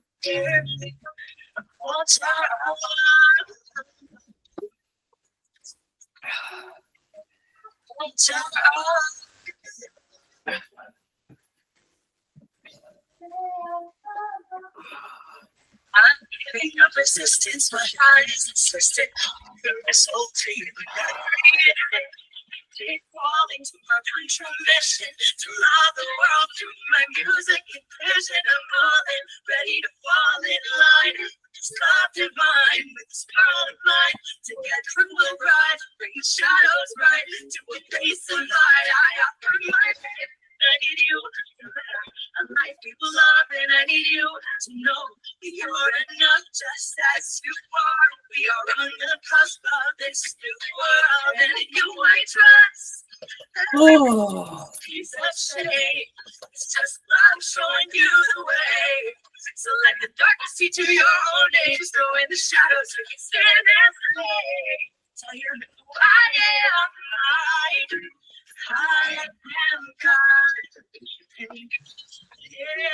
I'm giving up resistance, my heart is insistent. You're so clear, but not reading. Keep falling to my country mission, to love the world through my music and vision. I'm all in, ready to fall in line. This love divine with this pearl of mine. Together we'll rise, bring the shadows right to a place of light. I offer my faith. I need you to live a life people love, and I need you to know that you're enough just as you are. We are on the cusp of this new world, and in you I trust. Oh. Piece of shame. It's just love showing you the way. So let the darkness teach you your own name. So in the shadows you can stand and play. Tell you who I am. I am God.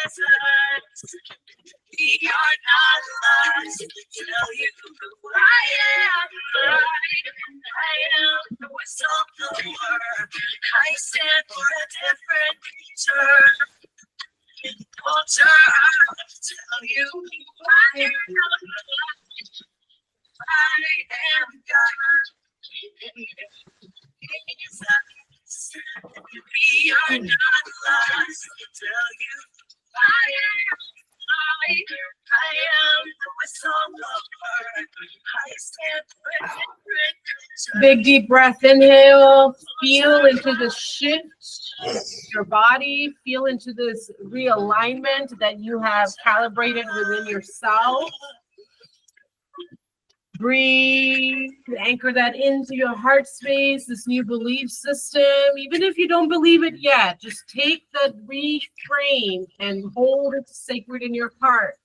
us. We are not lost. Tell you who I am. I am the whistleblower. I stand for a different future. Culture, tell you who I am. I am God. Jesus. We are not lost. Tell you I am. I am the whistleblower. I stand for a different culture. Big deep breath, inhale, feel into the shift your body, feel into this realignment that you have calibrated within yourself. Breathe, anchor that into your heart space, this new belief system. Even if you don't believe it yet, just take the reframe and hold it sacred in your heart.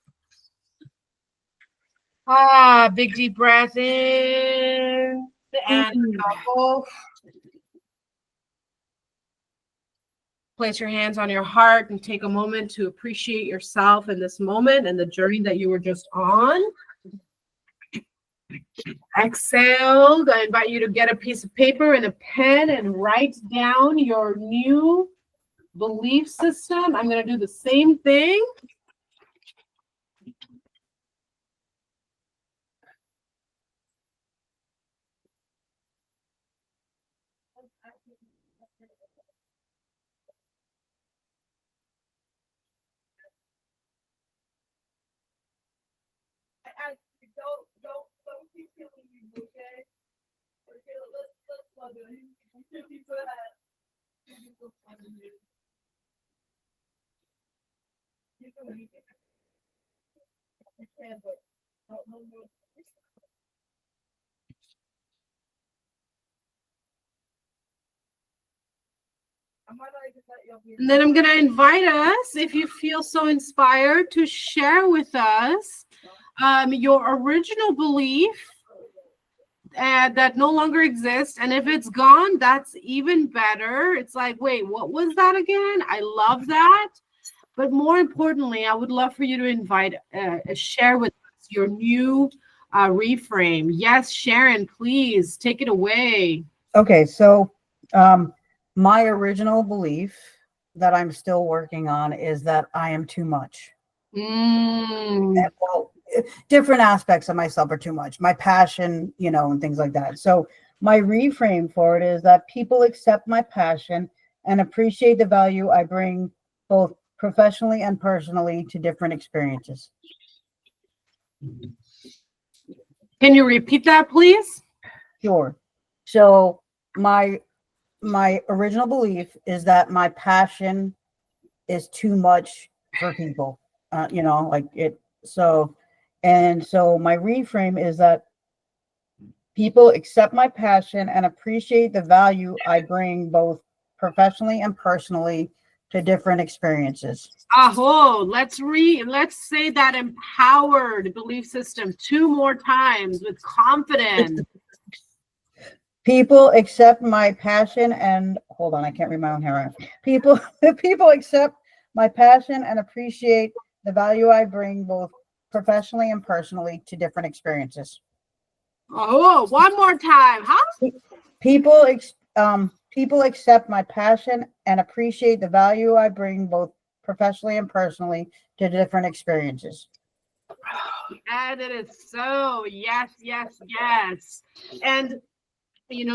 Big deep breath in and out. Place your hands on your heart and take a moment to appreciate yourself in this moment and the journey that you were just on. Exhale. I invite you to get a piece of paper and a pen and write down your new belief system. I'm going to do the same thing. Don't keep killing me, okay? Okay, let's plug it in. You can read it. You can, but no. And then I'm going to invite us, if you feel so inspired, to share with us your original belief that no longer exists. And if it's gone, that's even better. It's like, wait, what was that again? I love that. But more importantly, I would love for you to invite, share with us your new reframe. Yes, Sharon, please take it away. Okay, so my original belief that I'm still working on is that I am too much. And, well, different aspects of myself are too much. My passion, and things like that. So my reframe for it is that people accept my passion and appreciate the value I bring both professionally and personally to different experiences. Can you repeat that, please? Sure. So my original belief is that my passion is too much for people, like it. So my reframe is that people accept my passion and appreciate the value I bring both professionally and personally to different experiences. Let's say that empowered belief system 2 more times with confidence. People accept my passion and hold on, I can't read my own hair. People accept my passion and appreciate the value I bring both professionally and personally to different experiences. One more time, huh? People accept my passion and appreciate the value I bring both professionally and personally to different experiences. And it is so. Yes. And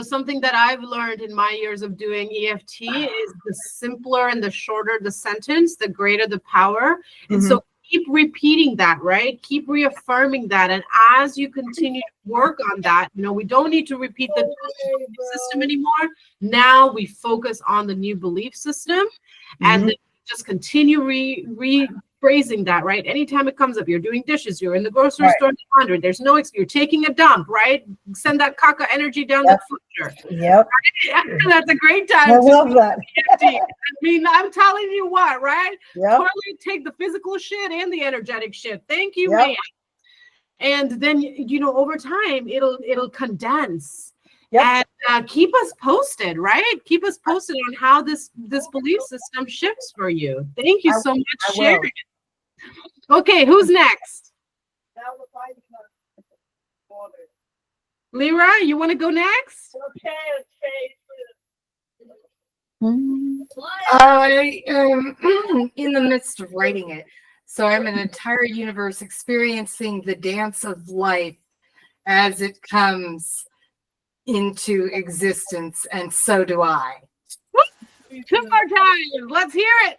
something that I've learned in my years of doing EFT is the simpler and the shorter the sentence, the greater the power. And so keep repeating that, right? Keep reaffirming that. And as you continue to work on that, we don't need to repeat the system anymore. Now we focus on the new belief system and then just continue rephrasing that, right? Anytime it comes up, you're doing dishes, you're in the grocery store, there's no excuse. You're taking a dump, right? Send that caca energy down the filter. Yep. Right? That's a great time. I love that. I mean, I'm telling you what, right? Yep. Totally take the physical shit and the energetic shit. Thank you, man. And then, over time, it'll condense. Yep. And keep us posted, right? Keep us posted on how this belief system shifts for you. Thank you so much, I will. Sharon. Okay, who's next? Lyra, you want to go next? I am in the midst of writing it. So I'm an entire universe experiencing the dance of life as it comes into existence, and so do I. Two more times. Let's hear it.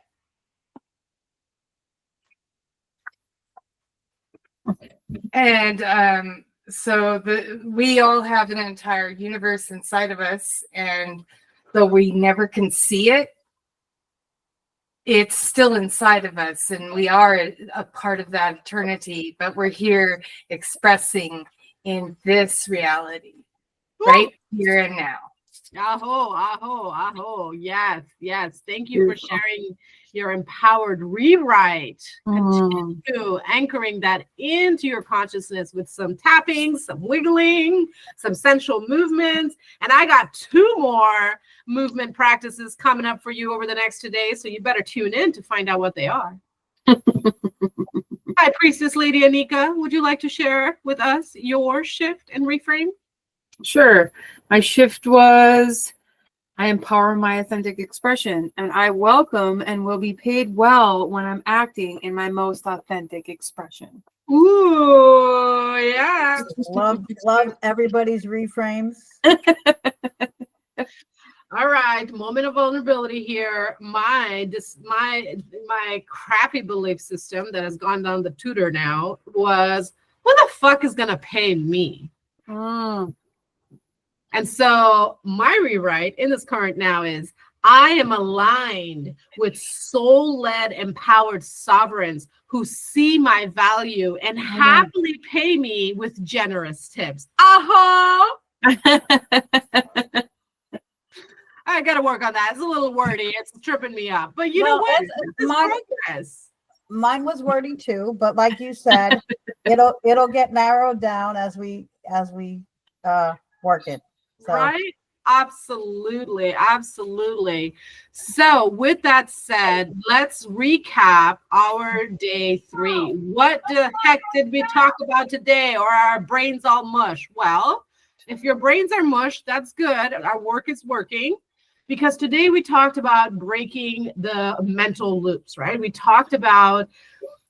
And so we all have an entire universe inside of us, and though we never can see it, it's still inside of us, and we are a part of that eternity, but we're here expressing in this reality, right here and now. Aho, aho, aho. Yes, yes. Thank you for sharing your empowered rewrite. Continue anchoring that into your consciousness with some tapping, some wiggling, some sensual movements. And I got 2 more movement practices coming up for you over the next 2 days. So you better tune in to find out what they are. Hi, Priestess Lady Anika. Would you like to share with us your shift and reframe? Sure. My shift was I empower my authentic expression, and I welcome and will be paid well when I'm acting in my most authentic expression. Ooh, yeah. Love everybody's reframes. All right, moment of vulnerability here. My crappy belief system that has gone down the tutor now was, who the fuck is gonna pay me? And so my rewrite in this current now is, I am aligned with soul-led empowered sovereigns who see my value and happily pay me with generous tips. I got to work on that. It's a little wordy. It's tripping me up. But you know what? Progress. Mine was wordy too, but like you said, it'll get narrowed down as we work it. So. Right? Absolutely. Absolutely. So with that said, let's recap our day 3. What the heck did we talk about today? Or are our brains all mush? Well, if your brains are mush, that's good. Our work is working. Because today we talked about breaking the mental loops, right? We talked about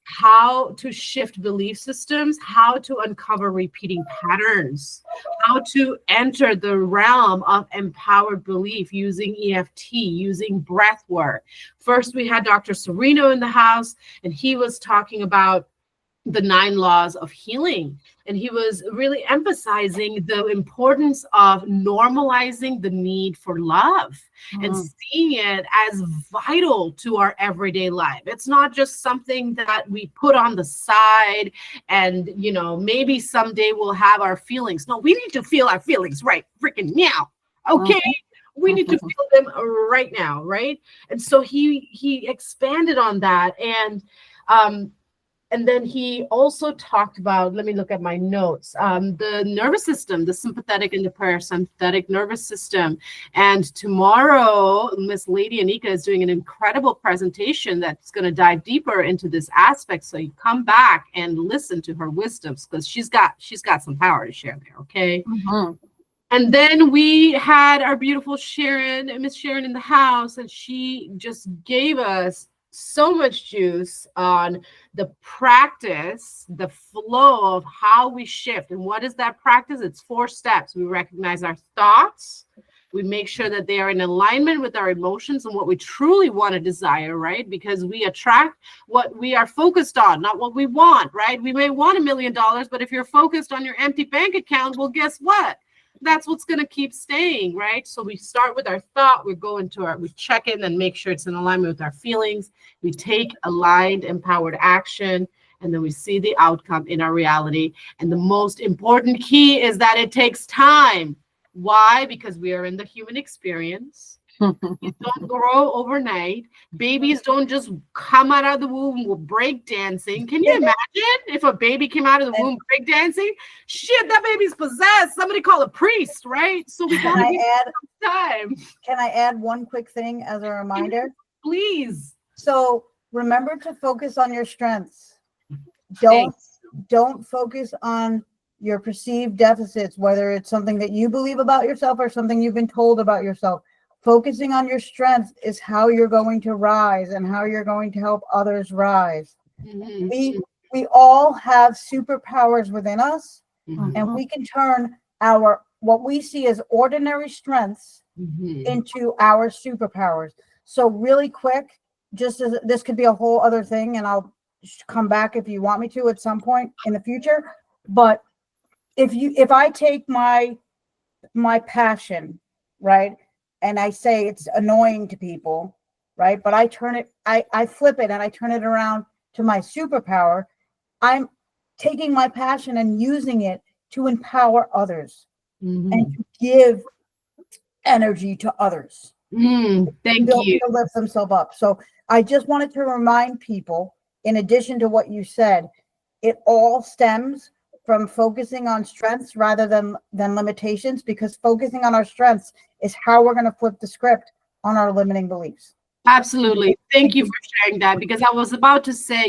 how to shift belief systems, how to uncover repeating patterns, how to enter the realm of empowered belief using EFT, using breath work. First, we had Dr. Sereno in the house, and he was talking about the 9 laws of healing. And he was really emphasizing the importance of normalizing the need for love and seeing it as vital to our everyday life. It's not just something that we put on the side and, you know, maybe someday we'll have our feelings. No, we need to feel our feelings right freaking now. Okay. We need to feel them right now. Right. And so he expanded on that. And then he also talked about, let me look at my notes, the nervous system, the sympathetic and the parasympathetic nervous system. And tomorrow, Miss Lady Anika is doing an incredible presentation that's going to dive deeper into this aspect. So you come back and listen to her wisdoms, because she's got some power to share there, okay? And then we had our beautiful Miss Sharon in the house, and she just gave us so much juice on the practice, the flow of how we shift. And what is that practice? It's 4 steps. We recognize our thoughts. We make sure that they are in alignment with our emotions and what we truly want to desire, right? Because we attract what we are focused on, not what we want, right? We may want $1 million, but if you're focused on your empty bank account, well, guess what? That's what's going to keep staying, right? So we start with our thought, we check in and make sure it's in alignment with our feelings. We take aligned, empowered action, and then we see the outcome in our reality. And the most important key is that it takes time. Why? Because we are in the human experience. Babies don't grow overnight. Babies don't just come out of the womb with break dancing. Can you imagine if a baby came out of the womb break dancing? Shit, that baby's possessed. Somebody call a priest, right? So we Can gotta I give add? time. Can I add one quick thing as a reminder? Please. So remember to focus on your strengths. Don't focus on your perceived deficits, whether it's something that you believe about yourself or something you've been told about yourself. Focusing on your strengths is how you're going to rise and how you're going to help others rise. Mhm. We all have superpowers within us, Mhm. and we can turn our what we see as ordinary strengths Mhm. into our superpowers. So really quick, just as this could be a whole other thing, and I'll come back if you want me to at some point in the future. But if I take my passion, right, and I say it's annoying to people, right, but I flip it and I turn it around to my superpower. I'm taking my passion and using it to empower others and Mhm. to give energy to others. Thank To you. lift themselves up. So I just wanted to remind people, in addition to what you said, it all stems from focusing on strengths rather than limitations, because focusing on our strengths is how we're going to flip the script on our limiting beliefs. Absolutely. Thank you for sharing that, because I was about to say,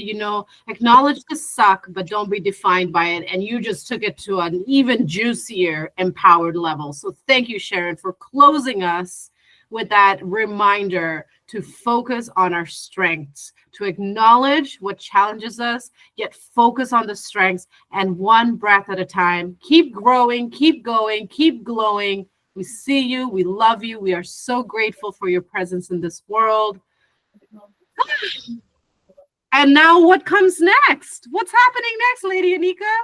acknowledge the suck, but don't be defined by it. And you just took it to an even juicier, empowered level. So thank you, Sharon, for closing us with that reminder to focus on our strengths, to acknowledge what challenges us, yet focus on the strengths, and one breath at a time. Keep growing, keep going, keep glowing. We see you. We love you. We are so grateful for your presence in this world. And now what comes next? What's happening next, Lady Anika?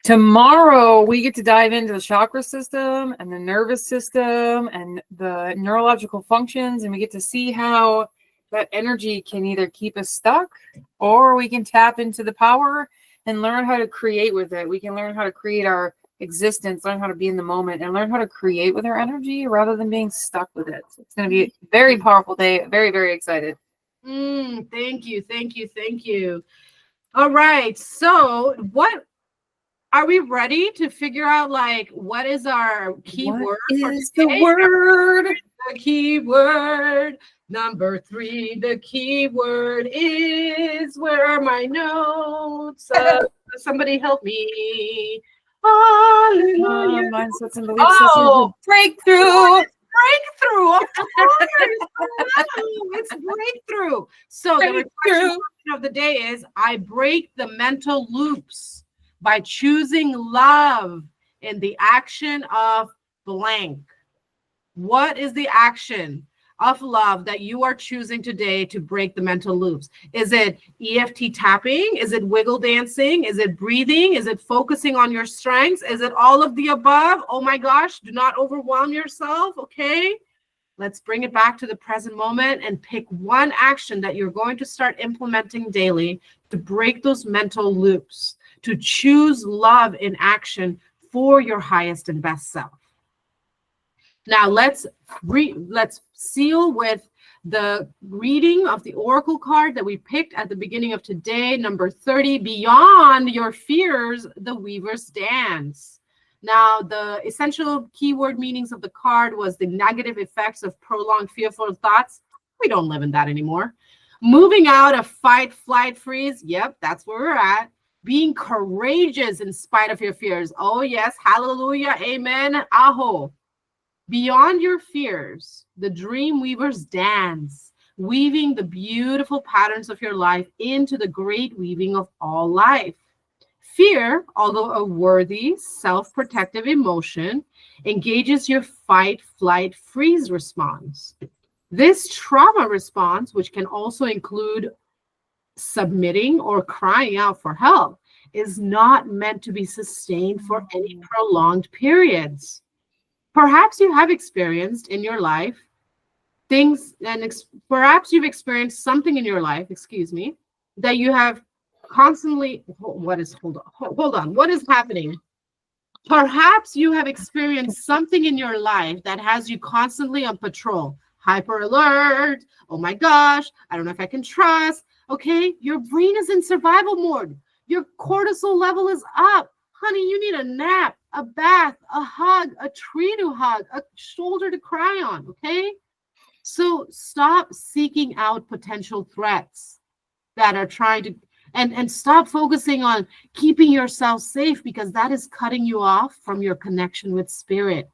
Tomorrow, we get to dive into the chakra system and the nervous system and the neurological functions, and we get to see how that energy can either keep us stuck or we can tap into the power and learn how to create with it. We can learn how to create our existence, learn how to be in the moment, and learn how to create with our energy rather than being stuck with it. So it's going to be a very powerful day. Very, very excited. Thank you. Thank you. Thank you. All right. So what are we ready to figure out, like, what is our key word for is today? the word? The key word number 3. The key word is, where are my notes? Somebody help me. Hallelujah. Mindset and belief systems. Breakthrough. Breakthrough. Of course. It's breakthrough. So the reflection of the day is, I break the mental loops by choosing love in the action of blank. What is the action of love that you are choosing today to break the mental loops? Is it EFT tapping? Is it wiggle dancing? Is it breathing? Is it focusing on your strengths? Is it all of the above? Oh my gosh, do not overwhelm yourself, okay? Let's bring it back to the present moment and pick one action that you're going to start implementing daily to break those mental loops, to choose love in action for your highest and best self. Now let's seal with the reading of the oracle card that we picked at the beginning of today, number 30, Beyond Your Fears, the Weaver's Dance. Now, the essential keyword meanings of the card was the negative effects of prolonged fearful thoughts. We don't live in that anymore. Moving out of fight, flight, freeze. Yep, that's where we're at. Being courageous in spite of your fears. Oh, yes. Hallelujah. Amen. Aho. Beyond your fears, the dream weavers dance, weaving the beautiful patterns of your life into the great weaving of all life. Fear, although a worthy, self-protective emotion, engages your fight, flight, freeze response. This trauma response, which can also include submitting or crying out for help, is not meant to be sustained for any prolonged periods. Perhaps you have experienced in your life things, and perhaps you've experienced something in your life, that you have constantly, what is happening? Perhaps you have experienced something in your life that has you constantly on patrol. hyper alert. Oh my gosh, I don't know if I can trust. Okay, your brain is in survival mode. Your cortisol level is up. Honey, you need a nap, a bath, a hug, a tree to hug, a shoulder to cry on, okay? So stop seeking out potential threats that are trying to, and stop focusing on keeping yourself safe, because that is cutting you off from your connection with spirit.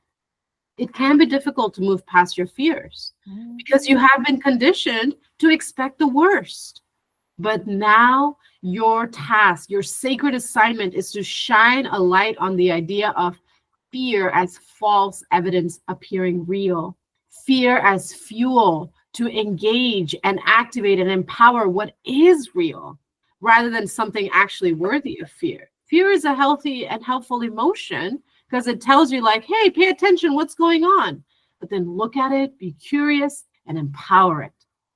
It can be difficult to move past your fears because you have been conditioned to expect the worst. But now your task, your sacred assignment is to shine a light on the idea of fear as false evidence appearing real, fear as fuel to engage and activate and empower what is real, rather than something actually worthy of fear. Fear is a healthy and helpful emotion because it tells you, like, hey, pay attention, what's going on? But then look at it, be curious, and empower it.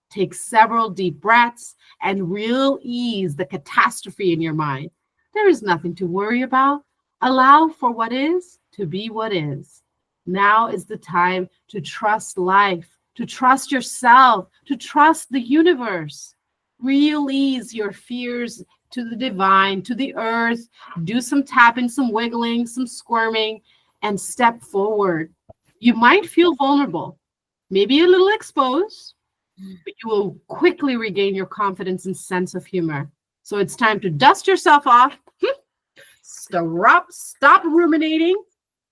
Take several deep breaths and real ease the catastrophe in your mind. There is nothing to worry about. Allow for what is to be what is. Now is the time to trust life, to trust yourself, to trust the universe. Release your fears to the divine, to the earth. Do some tapping, some wiggling, some squirming, and step forward. You might feel vulnerable, maybe a little exposed, but you will quickly regain your confidence and sense of humor. So it's time to dust yourself off, stop ruminating,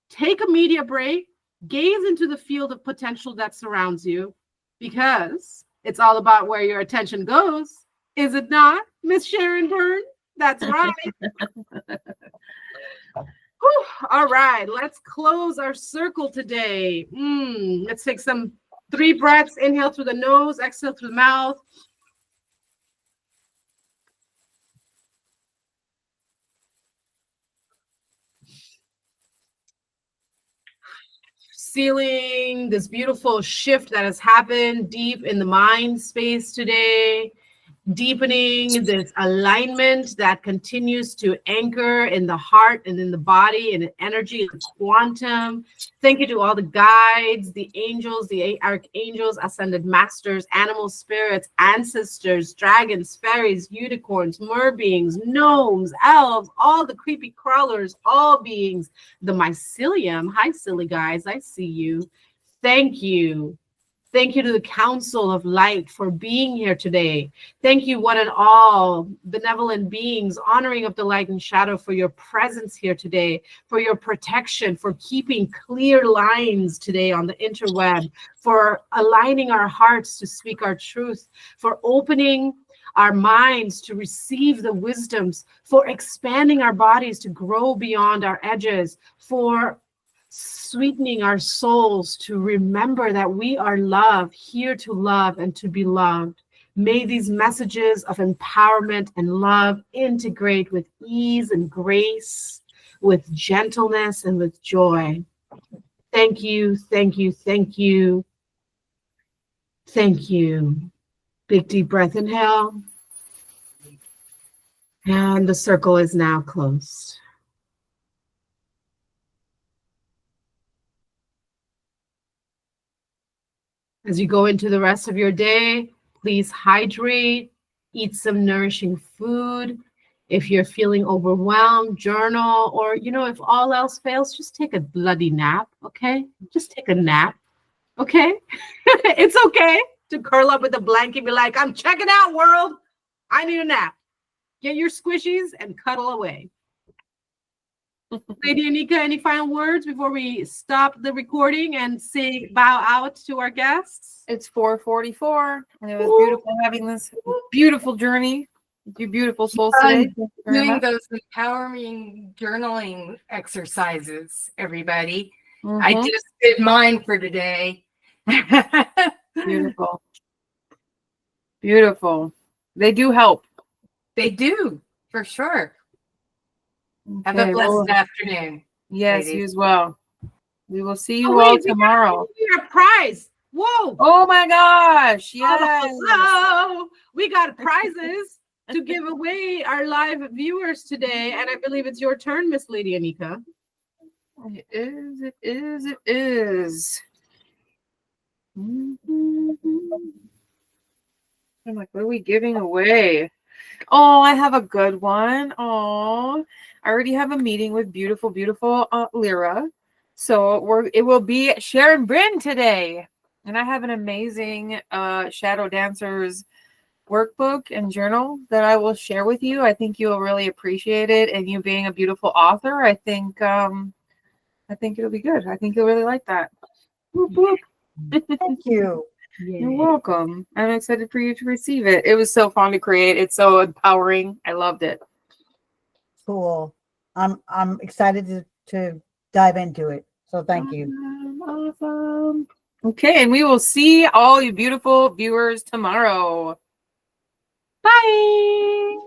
take a media break, gaze into the field of potential that surrounds you, because it's all about where your attention goes. Is it not, Miss Sharon Birn? That's right. Whew. All right, let's close our circle today. Let's take some 3 breaths. Inhale through the nose, exhale through the mouth. Feeling this beautiful shift that has happened deep in the mind space today. Deepening this alignment that continues to anchor in the heart and in the body and in energy and quantum. Thank you to all the guides, the angels, the archangels, ascended masters, animal spirits, ancestors, dragons, fairies, unicorns, merbeings, gnomes, elves, all the creepy crawlers, all beings, the mycelium. Hi, silly guys, I see you. Thank you. Thank you to the Council of Light for being here today. Thank you, one and all, benevolent beings, honoring of the light and shadow, for your presence here today, for your protection, for keeping clear lines today on the interweb, for aligning our hearts to speak our truth, for opening our minds to receive the wisdoms, for expanding our bodies to grow beyond our edges, for sweetening our souls to remember that we are love, here to love and to be loved. May these messages of empowerment and love integrate with ease and grace, with gentleness and with joy. Thank you, thank you, thank you. Thank you. Big deep breath, inhale. And the circle is now closed. As you go into the rest of your day, please hydrate, eat some nourishing food. If you're feeling overwhelmed, journal, or, if all else fails, just take a bloody nap, okay? Just take a nap, okay? It's okay to curl up with a blanket and be like, I'm checking out, world. I need a nap. Get your squishies and cuddle away. Lady Anika, any final words before we stop the recording and say bow out to our guests? It's 4:44, and it was beautiful having this beautiful journey with you beautiful souls today. Doing those empowering journaling exercises, everybody. I just did mine for today. Beautiful. Beautiful. They do help. They do, for sure. Have a blessed afternoon. Yes, ladies. you as well. We will see you all tomorrow. We got a prize. Whoa. Oh my gosh. Yes. Hello. We got prizes to give away our live viewers today. And I believe it's your turn, Miss Lady Anika. It is. I'm like, what are we giving away? Oh, I have a good one. Oh, I already have a meeting with beautiful, beautiful Lyra. So it will be Sharon Birn today. And I have an amazing Shadow Dancers workbook and journal that I will share with you. I think you'll really appreciate it. And you being a beautiful author, I think it'll be good. I think you'll really like that. Whoop, whoop. Thank you. You're welcome. I'm excited for you to receive it. It was so fun to create. It's so empowering. I loved it. Cool. I'm excited to dive into it. So thank you. Awesome. Okay, and we will see all you beautiful viewers tomorrow. Bye.